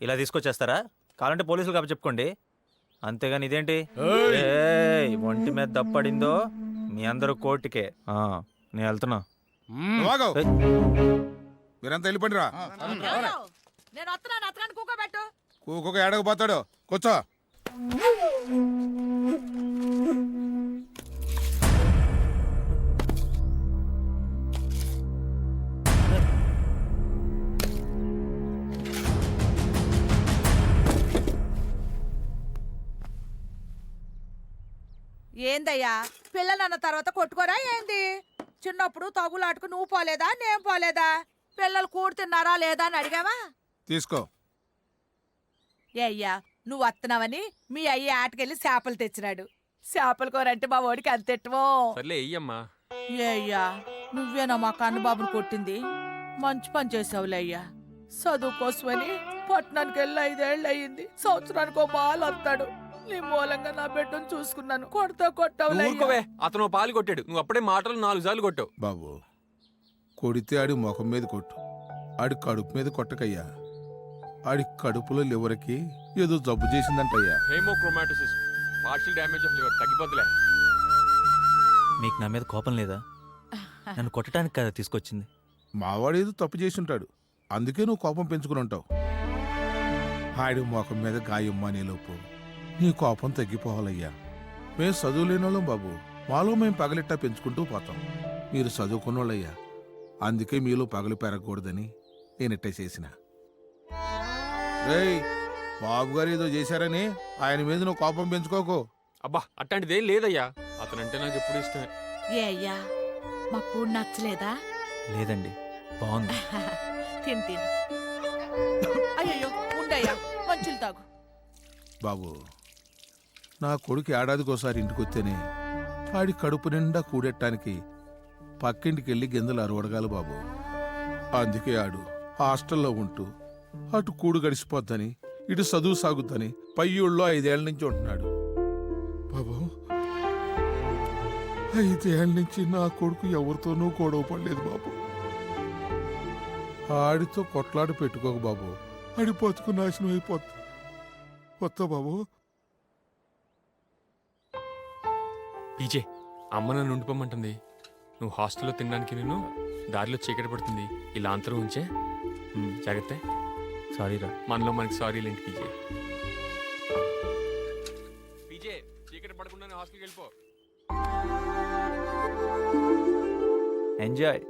[SPEAKER 2] ఇలా తీసుకొచ్చేస్తారా? కావాలంటే పోలీసులు కాబట్టి చెప్పుకోండి. అంతేగాని ఇదేంటి ఏయ్, ఒంటి మీద దప్పడిందో మీ అందరూ కోర్టుకే. నేను వెళ్తున్నా. ఏయ్,
[SPEAKER 7] మీరంతా వెళ్ళిపోండిరా.
[SPEAKER 12] నేను వస్తున్నాను, అతగాన్ని కూకోబెట్టు.
[SPEAKER 7] కూకొక ఏడకపోతాడు. కూర్చో.
[SPEAKER 12] ఏందయ్యా పిల్లలన్న తర్వాత కొట్టుకోరా ఏంది? చిన్నప్పుడు తగులాటుకు నువ్వు పోలేదా నేను పోలేదా? పిల్లలు కూడు తిన్నారా లేదా అని అడిగావా?
[SPEAKER 7] తీసుకో.
[SPEAKER 12] ఏ అయ్యా నువ్వు వస్తున్నావని మీ అయ్య ఆటకెళ్ళి చేపలు తెచ్చినాడు. చేపల కూర అంటే మా ఓడికి అంతెట్టమో.
[SPEAKER 10] సర్లే ఎయ్యమ్మా.
[SPEAKER 12] ఏ అయ్యా నువ్వేనా మా కన్నబాబుని కొట్టింది? మంచి పని చేసావులే అయ్యా. చదువు కోసమని పట్టణానికి వెళ్ళి 5 ఏళ్ళు అయ్యింది. సంవత్సరానికి ఒక బాల్ వస్తాడు. నీ మూలంగా నా బిడ్డను చూసుకున్నాను. కొట్టావులే.
[SPEAKER 10] అతను పాలు కొట్టాడు, నువ్వు అప్పుడే మాటలు 4 సార్లు కొట్టావు.
[SPEAKER 7] బాబు కొడితే ఆడి ముఖం మీద కొట్టు, ఆడి కడుపు మీద కొట్టకయ్యా. ఆడి కడుపులో లివర్కి ఏదో జబ్బు చేసిందంటయ్యా.
[SPEAKER 10] హేమోక్రోమాటోసిస్, పార్షియల్ డ్యామేజ్ ఆఫ్ లివర్. తగ్గిపోద్దులే.
[SPEAKER 2] మీకు నా మీద కోపం లేదా? నన్ను కొట్టడానికి కదా తీసుకొచ్చింది.
[SPEAKER 7] మావాడు ఏదో తప్పు చేసి ఉంటాడు, అందుకే నువ్వు కోపం పెంచుకుని ఉంటావు. ఆడి ముఖం మీద గాయమ్మా నీలోపు నీ కోపం తగ్గిపోవాలయ్యా. మేము చదువులేని వాళ్ళం బాబు, మాలో మేము పగలిట్టా పెంచుకుంటూ పోతాం. మీరు చదువుకున్నోళ్ళయ్యా, అందుకే మీలో పగలు పెరగకూడదని నేనిట్టే చేసిన. రేయ్, బాబు గారు ఏదో చేశారని ఆయన మీద నువ్వు కోపం పెంచుకోకు.
[SPEAKER 10] అబ్బా అట్లాంటిదేం లేదయ్యా, అతనంటే నాకు ఎప్పుడు ఇష్టమే.
[SPEAKER 12] ఏ అయ్యా మా కూడు నచ్చలేదా?
[SPEAKER 2] లేదండి, బాగుంది.
[SPEAKER 12] తిను. అయ్యో ఉండయ్యా, మంచులు తాగు.
[SPEAKER 7] బాబు, నా కొడుకు ఏడాదికోసారి ఇంటికొస్తేనే ఆడి కడుపు నిండా కూడెట్టానికి పక్కింటికి వెళ్ళి గింజలు అరవడగాలి బాబు. అందుకే ఆడు హాస్టల్లో ఉంటూ అటు కూడు గడిచిపోద్దని ఇటు చదువు సాగుద్దని పై ఊళ్ళో 5 ఏళ్ల నుంచి ఉంటున్నాడు బాబు. 5 ఏళ్ల నుంచి నా కొడుకు ఎవరితోనూ గొడవ పడలేదు బాబు. ఆడితో కొట్లాట పెట్టుకోక బాబు, ఆడి బతుకు నాశనం అయిపోద్ది. వస్తా బాబు.
[SPEAKER 10] పీజే, అమ్మ నన్ను ఉండిపోమంటుంది. నువ్వు హాస్టల్లో తినడానికి నేను దారిలో చీకటి పడుతుంది. ఇలా అంతరం ఉంచే. జాగ్రత్త.
[SPEAKER 2] సారీరా.
[SPEAKER 10] మనలో మనకి సారీలేంటి పీజే. పీజే, చీకటి పడకుండా హాస్టల్కి వెళ్ళిపో.
[SPEAKER 2] ఎంజాయ్.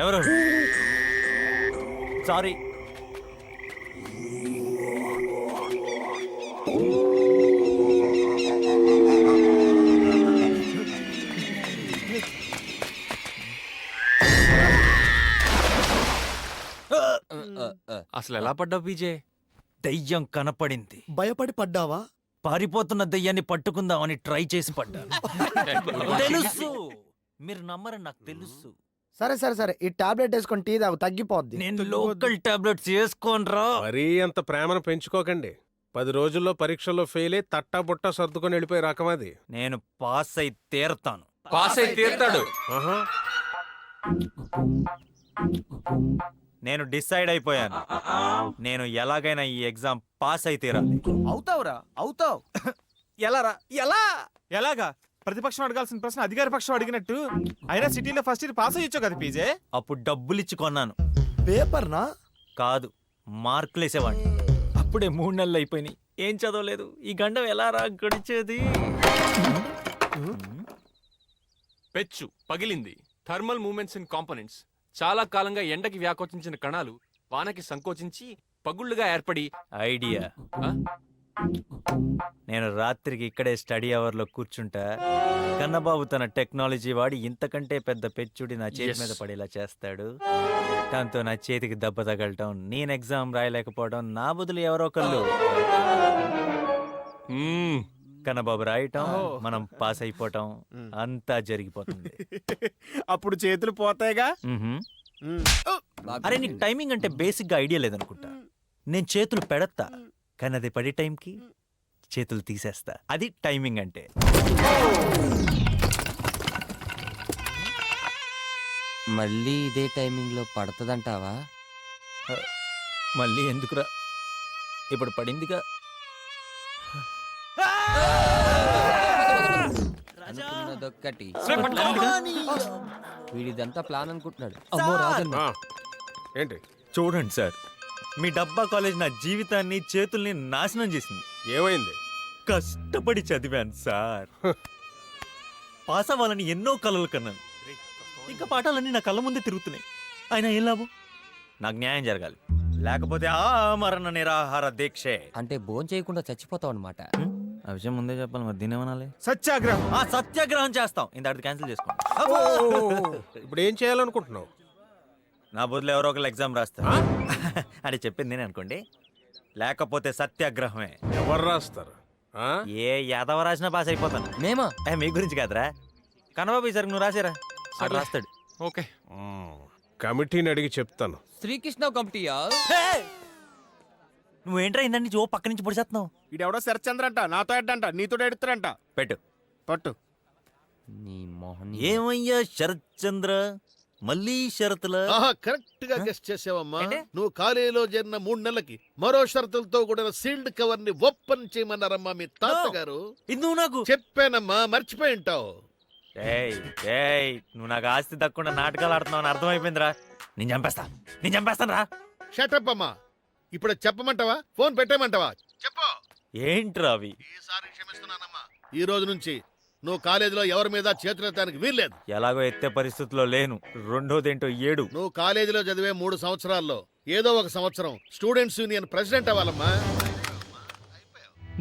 [SPEAKER 2] ఎవరు? సారీ.
[SPEAKER 10] అసలు ఎలా పడ్డావు పీజే?
[SPEAKER 2] దయ్యం కనపడింది.
[SPEAKER 16] భయపడి పడ్డావా?
[SPEAKER 2] పారిపోతున్న దయ్యాన్ని పట్టుకుందామని ట్రై చేసి పడ్డాను. తెలుసు, మీరు నమ్మరని నాకు తెలుసు.
[SPEAKER 16] సరే సరే సరే, ఈ టాబ్లెట్ వేసుకొని టీ తాగు, తగ్గిపోద్ది.
[SPEAKER 2] నేను లోకల్ టాబ్లెట్స్ వేసుకోనరా.
[SPEAKER 3] మరీ అంత ప్రేమను పెంచుకోకండి. 10 రోజుల్లో పరీక్షల్లో ఫెయిల్ అయి తట్టా బుట్ట సర్దుకొని వెళ్ళిపోయి రకం అది.
[SPEAKER 2] నేను పాస్ అయి తీరతాను.
[SPEAKER 10] పాస్ అయి తీరుతాడు.
[SPEAKER 2] నేను డిసైడ్ అయిపోయాను. నేను ఎలాగైనా ఈ ఎగ్జామ్ పాస్ అయి తీరాలి.
[SPEAKER 15] అవుతావురా, అవుతావు.
[SPEAKER 2] ఎలారా?
[SPEAKER 17] ఎలాగా? ప్రతిపక్షం అడగాల్సిన ప్రశ్న అధికార పక్షం అడిగినట్టు. అయినా సిటీలో ఫస్ట్ ఇయర్ పాస్ అయ్యొచ్చు కదా పీజే.
[SPEAKER 2] అప్పుడు డబ్బులిచ్చి కొన్నాను.
[SPEAKER 16] పేపర్నా?
[SPEAKER 2] కాదు, మార్కులేసేవాడిని. అప్పుడే 3 నెలలు అయిపోయినాయి. ఏం చదవలేదు. ఈ గండం ఎలా రా గడిచేది?
[SPEAKER 10] పెచ్చు పగిలింది. Thermal movements in components. చాలా కాలంగా ఎండకి వ్యాకోచించిన కణాలు వానకి సంకోచించి పగుళ్లుగా ఏర్పడి.
[SPEAKER 2] ఐడియా. నేను రాత్రికి ఇక్కడే స్టడీ అవర్లో కూర్చుంటా. కన్నబాబు తన టెక్నాలజీ వాడి ఇంతకంటే పెద్ద పెచ్చుడి నా చేతి మీద పడేలా చేస్తాడు. దాంతో నా చేతికి దెబ్బ తగలటం, నేను ఎగ్జామ్ రాయలేకపోవడం, నా బదులు ఎవరో ఒకళ్ళు కన్నబాబు రాయటం, మనం పాస్ అయిపోవటం అంతా జరిగిపోతుంది.
[SPEAKER 9] అప్పుడు చేతులు పోతాయిగా.
[SPEAKER 2] అరే నీకు టైమింగ్ అంటే బేసిక్ గా ఐడియా లేదనుకుంటా. నేను చేతులు పెడతా, కానీ అది పడే టైంకి చేతులు తీసేస్తా. అది టైమింగ్ అంటే.
[SPEAKER 8] మళ్ళీ ఇదే టైమింగ్ లో పడతదంటావా?
[SPEAKER 2] మళ్ళీ ఎందుకురా, ఇప్పుడు పడిందిగా.
[SPEAKER 8] అనుకున్నదొక్కటి. వీడిదంతా ప్లాన్ అనుకుంటున్నాడు. అమ్మో రాజన్న.
[SPEAKER 3] ఏంటి
[SPEAKER 2] చూడండి సార్, మీ డబ్బా కాలేజ్ నా జీవితాన్ని చేతుల్ని నాశనం చేసింది.
[SPEAKER 3] ఏమైంది?
[SPEAKER 2] కష్టపడి చదివాను సార్. పాస్ అవ్వాలని ఎన్నో కలలు కన్నాను. ఇంకా పాఠాలన్నీ నా కళ్ళ ముందే తిరుగుతున్నాయి. అయినా ఏం లాభం? నాకు న్యాయం జరగాలి, లేకపోతే మరణ నిరాహార దీక్షే.
[SPEAKER 8] అంటే భోజనం చేయకుండా చచ్చిపోతావు అనమాట.
[SPEAKER 2] ఆ విషయం ముందే చెప్పాలి, మరి దీని ఏమనాలి?
[SPEAKER 3] సత్యాగ్రహం.
[SPEAKER 2] సత్యాగ్రహం చేస్తాం. ఇంత క్యాన్సిల్ చేసుకోండి.
[SPEAKER 3] ఇప్పుడు ఏం చేయాలనుకుంటున్నావు?
[SPEAKER 2] నా బదులు ఎవరో ఒకళ్ళు ఎగ్జామ్ రాస్తారు అని చెప్పింది నేను అనుకోండి, లేకపోతే సత్యాగ్రహమే.
[SPEAKER 3] ఎవరు రాస్తారు?
[SPEAKER 2] ఏ యాదవ రాసినా పాస్ అయిపోతాను.
[SPEAKER 8] మేమా?
[SPEAKER 2] మీ గురించి కాదురా, కన్నబాబు ఈసారి నువ్వు రాసేరా, అటు రాస్తాడు.
[SPEAKER 3] ఓకే, కమిటీని అడిగి చెప్తాను.
[SPEAKER 8] శ్రీకృష్ణ కమిటీయా?
[SPEAKER 2] నువ్వేంట్రా ఇందండి జో పక్క నుంచి పొడిచేస్తున్నావు?
[SPEAKER 9] ఇడెవడో శరత్చంద్ర అంట, నాతో ఎడ్డంట, నీతో ఎడుతారంట.
[SPEAKER 2] పెట్టు
[SPEAKER 9] పట్టు.
[SPEAKER 8] నీ మొహన్.
[SPEAKER 2] ఏమయ్యా శరత్ చంద్ర, మళ్ళీ షరతుల?
[SPEAKER 5] కరెక్ట్ గా గెస్ట్ చేసావమ్మా. నువ్వు కాలేజీలో చేరిన 3 నెలలకి మరో షరతులతో కూడిన సీల్డ్ కవర్ ని ఓపెన్ చేయమన్నారమ్మా మీ తాతగారు.
[SPEAKER 2] ఇది నువ్వు నాకు
[SPEAKER 5] చెప్పానమ్మా, మర్చిపోయి ఉంటావు.
[SPEAKER 2] నువ్వు నాకు ఆస్తి దక్కకుండా నాటకాలు ఆడుతున్నావు అర్థమైపోయిందిరా. నేను చంపేస్తాను రా.
[SPEAKER 5] షటప్ అమ్మా. ఇప్పుడు చెప్పమంటావా, ఫోన్ పెట్టేమంటావా? చెప్పు.
[SPEAKER 2] ఏంట్రా అవి?
[SPEAKER 5] ఈసారి క్షమిస్తున్నానమ్మా. ఈ రోజు నుంచి నువ్వు కాలేజీలో ఎవరి మీద చేతులెత్తడానికి వీల్లేదు.
[SPEAKER 2] ఎలాగో ఎత్తే పరిస్థితుల్లో లేను. రెండోదేంటో 7.
[SPEAKER 5] నువ్వు కాలేజీలో చదివే 3 సంవత్సరాల్లో ఏదో ఒక సంవత్సరం స్టూడెంట్స్ యూనియన్ ప్రెసిడెంట్ అవ్వాలమ్మా.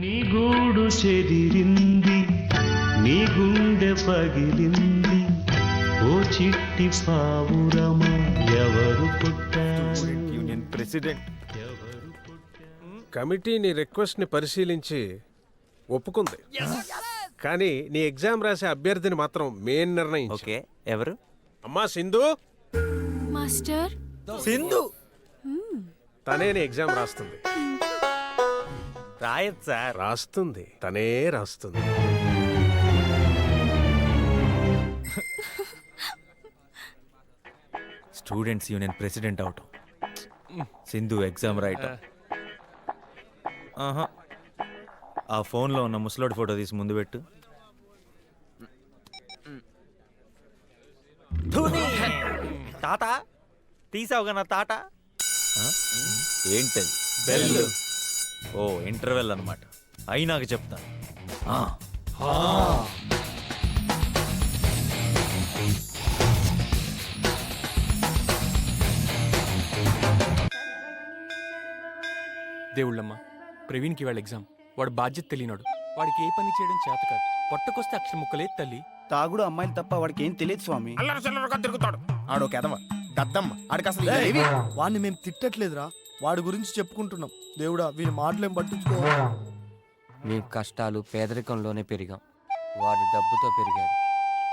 [SPEAKER 18] నీ గూడు చెదిరింది, నీ గుండె పగిలింది, ఓ చిట్టి పావురమా ఎవరు పుట్టారు?
[SPEAKER 2] Union president.
[SPEAKER 3] కమిటీ నీ రిక్వెస్ట్ ని పరిశీలించి ఒప్పుకుంది, కానీ నీ ఎగ్జామ్ రాసే అభ్యర్థిని మాత్రం మెయిన్ నిర్ణయించు.
[SPEAKER 2] ఓకే, ఎవరు?
[SPEAKER 3] అమ్మా సింధు.
[SPEAKER 14] మాస్టర్
[SPEAKER 2] సింధు
[SPEAKER 3] తనే నీ ఎగ్జామ్ రాస్తుంది.
[SPEAKER 2] రాయత్ సార్.
[SPEAKER 3] రాస్తుంది, తనే రాస్తుంది.
[SPEAKER 2] స్టూడెంట్స్ యూనియన్ ప్రెసిడెంట్ అవటం, సింధు ఎగ్జామ్ రాయటం. ఆ ఫోన్లో ఉన్న ముసలోడి ఫోటో తీసి ముందు పెట్టు. తాత తీసావుగా నా తాట. ఏంటది? బెల్. ఓ ఇంటర్వెల్ అన్నమాట. అయినాక చెప్తాను.
[SPEAKER 10] దేవుళ్ళమ్మ, ప్రవీణ్కి వాళ్ళ ఎగ్జామ్. వాడు బాధ్యత తెలియనాడు. వాడికి ఏ పని చేయడం చేత కాదు. పొట్టకొస్తే అక్షర ముక్కలేదు తల్లి.
[SPEAKER 15] తాగుడు అమ్మాయిలు తప్ప వాడికి ఏం తెలియదు స్వామి.
[SPEAKER 9] తిరుగుతాడు ఆడో కదవ దద్దమ్మ. ఆడికి అసలు
[SPEAKER 16] వాడిని మేము తిట్టట్లేదురా, వాడి గురించి చెప్పుకుంటున్నాం. దేవుడా వీని మాటలేం పట్టించుకో.
[SPEAKER 8] మేము కష్టాలు పేదరికంలోనే పెరిగాం. వాడు డబ్బుతో పెరిగాడు.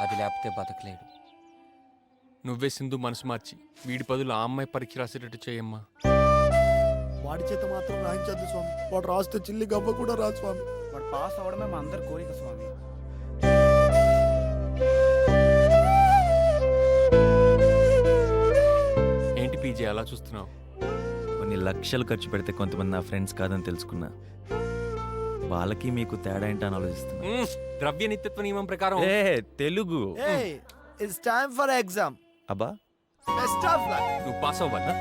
[SPEAKER 8] అది లేకపోతే బతకలేడు.
[SPEAKER 10] నువ్వే సింధు మనసు మార్చి వీడి బదులు ఆ అమ్మాయి పరీక్ష రాసేటట్టు చేయమ్మా.
[SPEAKER 16] వాడి చేత మాత్రం రాయించద్దు స్వామి. వాడు రాస్తే చిల్లి గవ్వ కూడా రాదు స్వామి.
[SPEAKER 15] వాడు పాస్ అవడమే మా అందరి కోరిక స్వామి.
[SPEAKER 10] ఏంటి పీజీ అలా చూస్తున్నావు?
[SPEAKER 2] కొన్ని లక్షలు ఖర్చు పెడితే కొంతమంది నా ఫ్రెండ్స్ కాదని తెలుసుకున్నా. వాళ్ళకి మీకు తేడా ఏంటని ఆలోచిస్తున్నా.
[SPEAKER 10] ద్రవ్య నిత్యత్వ నియమం ప్రకారం
[SPEAKER 2] Telugu.
[SPEAKER 16] It's time for exam.
[SPEAKER 2] అబ్బా
[SPEAKER 16] బెస్ట్ ఆఫ్ లక్.
[SPEAKER 10] నువ్వు పాస్ అవ్వాలా?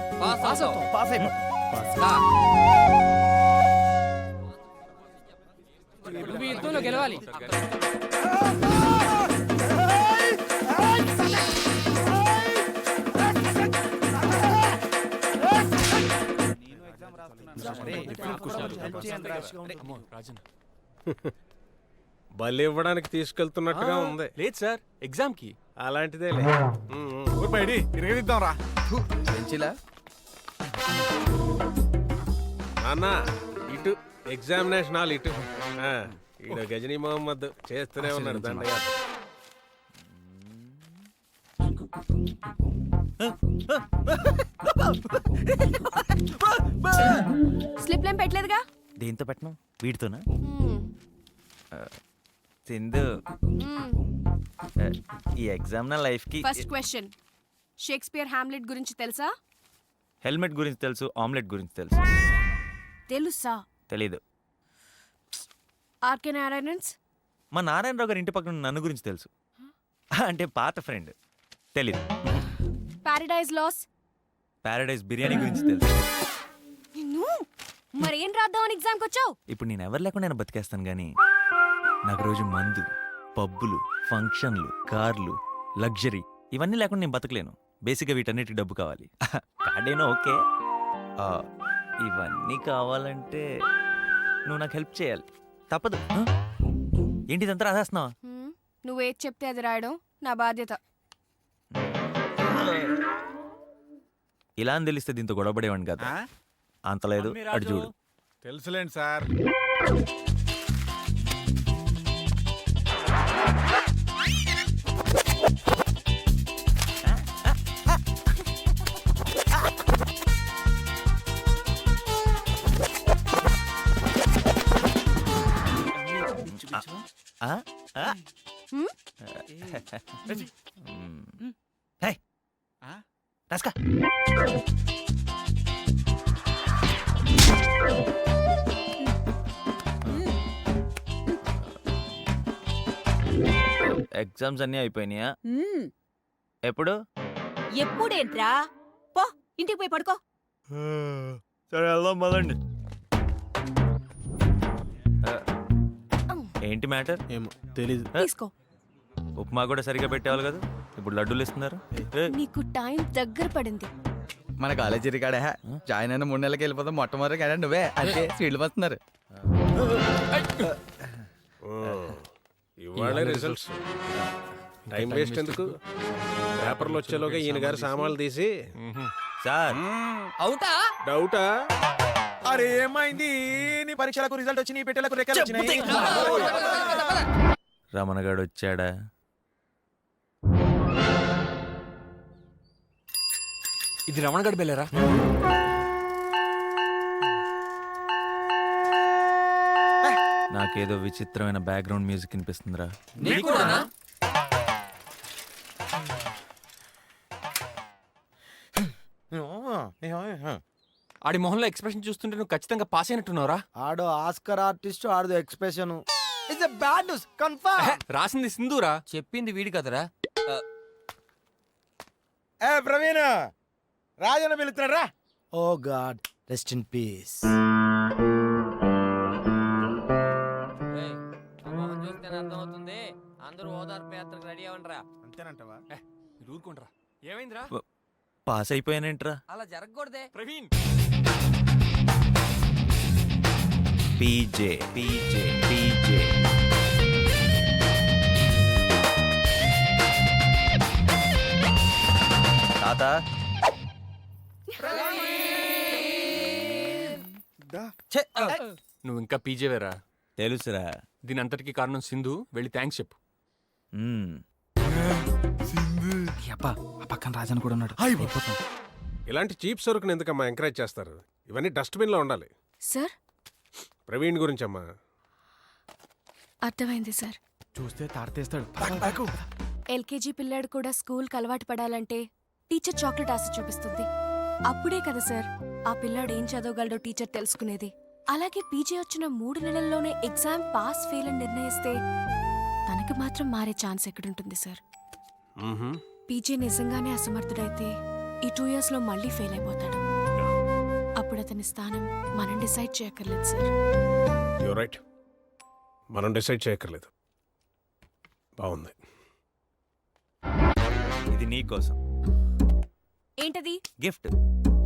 [SPEAKER 16] పాస్ అయిపో.
[SPEAKER 8] గెలవాలి.
[SPEAKER 10] అమ్మో, రాజన్.
[SPEAKER 3] బలి ఇవ్వడానికి తీసుకెళ్తున్నట్టుగా ఉంది.
[SPEAKER 10] లేదు సార్, ఎగ్జామ్ కి.
[SPEAKER 3] అలాంటిదే
[SPEAKER 9] ఇరగదిద్దాం రా
[SPEAKER 3] నాన్న ఇటు ఎగ్జామినేషన్ హాల్ ఇటు. ఈడ గజనీ మొహమ్మద్ చేస్తూనే ఉన్నాడు దండయాత్ర.
[SPEAKER 14] స్లిప్ ఏం పెట్టలేదుగా?
[SPEAKER 2] దేంతో పెట్టను? వీటితోనా? సింధు, ఈ ఎగ్జామ్ నా లైఫ్ కి.
[SPEAKER 14] ఫస్ట్ క్వశ్చన్, షేక్స్పియర్ హామ్లెట్ గురించి తెలుసా?
[SPEAKER 2] హెల్మెట్ గురించి తెలుసు, ఆమ్లెట్ గురించి తెలుసు.
[SPEAKER 14] తెలుసా?
[SPEAKER 2] తెలీదు.
[SPEAKER 14] ఆర్కే నారాయణన్స్?
[SPEAKER 2] మా నారాయణరావు గారి ఇంటి పక్కన ఉన్న నన్ను గురించి తెలుసు, అంటే పాత ఫ్రెండ్. తెలీదు.
[SPEAKER 14] Paradise loss?
[SPEAKER 2] పారడైజ్ బిర్యానీ గురించి తెలుసు.
[SPEAKER 14] మరేం రాద్దామని ఎగ్జామ్కి వచ్చావు?
[SPEAKER 2] ఇప్పుడు నేను ఎవరు లేకుండా నేను బతికేస్తాను కానీ నాకు రోజు మందు, పబ్బులు, ఫంక్షన్లు, కార్లు, లగ్జరీ ఇవన్నీ లేకుండా నేను బతకలేను. బేసిక్గా వీటన్నిటికి డబ్బు కావాలి. కార్డేనో ఓకే, ఇవన్నీ కావాలంటే నువ్వు నాకు హెల్ప్ చేయాలి. తప్పదు. ఏంటిదంతా రాసేస్తున్నావా?
[SPEAKER 14] నువ్వేది చెప్తే అది రాయడం నా బాధ్యత.
[SPEAKER 2] ఇలా అని తెలిస్తే దీంతో గొడవపడేవాడిని కదా. అంతలేదు, అటు చూడు.
[SPEAKER 9] తెలుసులేండి సార్.
[SPEAKER 2] ఎగ్జామ్స్ అన్నీ అయిపోయినాయా? ఎప్పుడు?
[SPEAKER 4] ఎప్పుడేంట్రా? పో ఇంటికి పోయి పడుకో.
[SPEAKER 2] సరే వెళ్దాం పదండి. ఏంటి మ్యాటర్?
[SPEAKER 16] ఏమో తెలీదు.
[SPEAKER 14] తీసుకో.
[SPEAKER 2] ఉప్మా కూడా సరిగా పెట్టేవాళ్ళు కదా, ఇప్పుడు లడ్డూలు ఇస్తున్నారు.
[SPEAKER 14] నీకు టైం దగ్గర పడింది.
[SPEAKER 15] మన కాలేజీ రికార్డే జాయిన్ అయిన 3 నెలలకి వెళ్ళిపోతాం. మొట్టమొదటి కాడ నువ్వే అంటే స్వీట్లు వస్తున్నారు.
[SPEAKER 3] ఇవాళ రిజల్ట్స్. టైం వేస్ట్ ఎందుకు? పేపర్లు వచ్చేలోగా ఈయన గారు సామాన్లు తీసి.
[SPEAKER 2] సార్
[SPEAKER 8] అవుటా?
[SPEAKER 3] డౌటా?
[SPEAKER 9] అరే ఏమైంది? నీ పరీక్షలకు రిజల్ట్ వచ్చి నీ పెట్టెలకు రెక్కలు వచ్చినాయి.
[SPEAKER 2] రమణగాడు వచ్చాడా?
[SPEAKER 10] ఇది రమణగడ్ బెల్లరా?
[SPEAKER 2] నాకేదో విచిత్రమైన బ్యాక్గ్రౌండ్ మ్యూజిక్ వినిపిస్తుందిరా.
[SPEAKER 10] ఆడి మొహంలో ఎక్స్ప్రెషన్ చూస్తుంటే నువ్వు ఖచ్చితంగా పాస్ అయినట్టున్నావురా.
[SPEAKER 16] ఆడో ఆస్కర్ ఆర్టిస్ట్, ఆడదో expression. It's a bad news confirm.
[SPEAKER 10] రాసింది సింధూరా,
[SPEAKER 8] చెప్పింది వీడి కదరా.
[SPEAKER 9] ఏ ప్రవీణ్, రాజన్న పిలుస్తున్నారా?
[SPEAKER 16] Oh god, rest in peace.
[SPEAKER 8] చూస్తే అర్థమవుతుంది. అందరూ ఓదార్పు యాత్రకు రెడీ అవ్వండిరా.
[SPEAKER 9] అంతేనంటవా?
[SPEAKER 10] మీరు ఊరుకోండిరా. ఏమైందిరా?
[SPEAKER 2] పాస్ అయిపోయానేంట్రా?
[SPEAKER 8] అలా జరగకూడదే.
[SPEAKER 10] Praveen,
[SPEAKER 2] PJ PJ PJ. తాత
[SPEAKER 10] నువ్వు ఇంకా పీజేవేరా?
[SPEAKER 2] తెలుసురా.
[SPEAKER 10] దీని అంతటికి కారణం సింధు. వెళ్ళి థ్యాంక్స్ చెప్పు.
[SPEAKER 15] పక్కన రాజన్ కూడా ఉన్నాడు.
[SPEAKER 3] ఇలాంటి చీప్ సరుకుని ఎందుకమ్మా ఎంకరేజ్ చేస్తారు? ఇవన్నీ డస్ట్బిన్ లో ఉండాలి.
[SPEAKER 14] సార్
[SPEAKER 3] ప్రవీణ్ గురించి అమ్మా.
[SPEAKER 14] అర్థమైంది సార్.
[SPEAKER 16] చూస్తే తాడతేస్తాడు.
[SPEAKER 14] ఎల్కేజీ పిల్లాడు కూడా స్కూల్కి అలవాటు పడాలంటే టీచర్ చాక్లెట్ ఆశ చూపిస్తుంది. అప్పుడే కదా సార్ ఆ పిల్లాడు ఏం చదవగలడో టీచర్ తెలుసుకునేది. అలాగే పీజే వచ్చిన 3 నెలల్లోనే ఎగ్జామ్ పాస్ ఫెయిల్ అని నిర్ణయిస్తే తనకి మాత్రం మారే ఛాన్స్ ఎక్కడుంటుంది సార్? పీజే నిజంగానే అసమర్థుడైతే ఈ 2 years లో మళ్ళీ ఫెయిల్ అయిపోతాడు. అప్పుడు అతని స్థానం మనం డిసైడ్ చేయక్కర్లేదు సార్.
[SPEAKER 3] యు రైట్, మనం డిసైడ్ చేయక్కర్లేదు. బాగుంది.
[SPEAKER 2] ఇది నీ కోసం
[SPEAKER 14] ఏంటది?
[SPEAKER 2] గిఫ్ట్.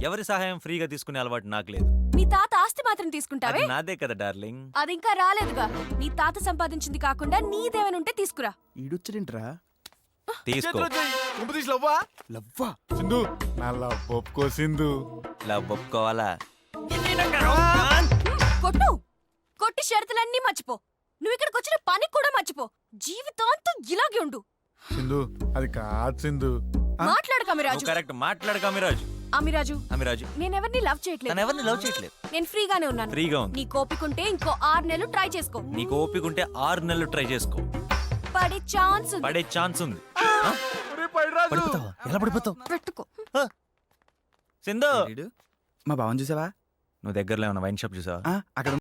[SPEAKER 2] ఎవరి సహాయం ఫ్రీగా తీసుకునే అలవాటు నాకు లేదు.
[SPEAKER 14] మీ తాత ఆస్తి మాత్రం తీసుకుంటావే?
[SPEAKER 2] అది నాదే కదా డార్లింగ్.
[SPEAKER 14] అది ఇంకా రాలేదుగా. నీ తాత సంపాదించింది కాకుండా నీదేమైనా ఉంటే తీసుకురా.
[SPEAKER 15] ఈడొచ్చిరేంట్రా?
[SPEAKER 2] తీసుకో.
[SPEAKER 9] లవ్వా సింధు నా లవ్ ఒప్పుకో సింధు.
[SPEAKER 2] లవ్ ఒప్పుకోవాలా?
[SPEAKER 14] కొట్టు కొట్టి షరతులన్నీ మర్చిపో. నువ్వు ఇక్కడికి వచ్చిన పని కూడా మర్చిపో. జీవితాంతం ఇలాగే ఉండు.
[SPEAKER 9] సింధు అది కాదు సింధు.
[SPEAKER 14] మాట్లాడు అమిరాజు.
[SPEAKER 2] కరెక్ట్ మాట్లాడు అమిరాజు.
[SPEAKER 14] అమిరాజు నేనెవరిని లవ్ చేయట్లేదు.
[SPEAKER 2] ఎవరిని లవ్ చేయట్లేదు.
[SPEAKER 14] నేను ఫ్రీగానే ఉన్నాను.
[SPEAKER 2] ఫ్రీగా ఉంది.
[SPEAKER 14] నీ కోపికుంటే ఇంకో 6 నెలలు ట్రై చేసుకో.
[SPEAKER 2] నీకు ఓపిక ఉంటే 6 నెలలు ట్రై చేసుకో.
[SPEAKER 14] పడే ఛాన్స్ ఉంది.
[SPEAKER 2] పడే ఛాన్స్ ఉంది. పడిపోతావా? ఎలా పడిపోతావు?
[SPEAKER 14] పెట్టుకో.
[SPEAKER 2] సింధు
[SPEAKER 15] మా బావని చూసావా?
[SPEAKER 2] నువ్వు దగ్గరలో ఏమన్నా వైన్ షాప్ చూసావా?
[SPEAKER 15] అక్కడ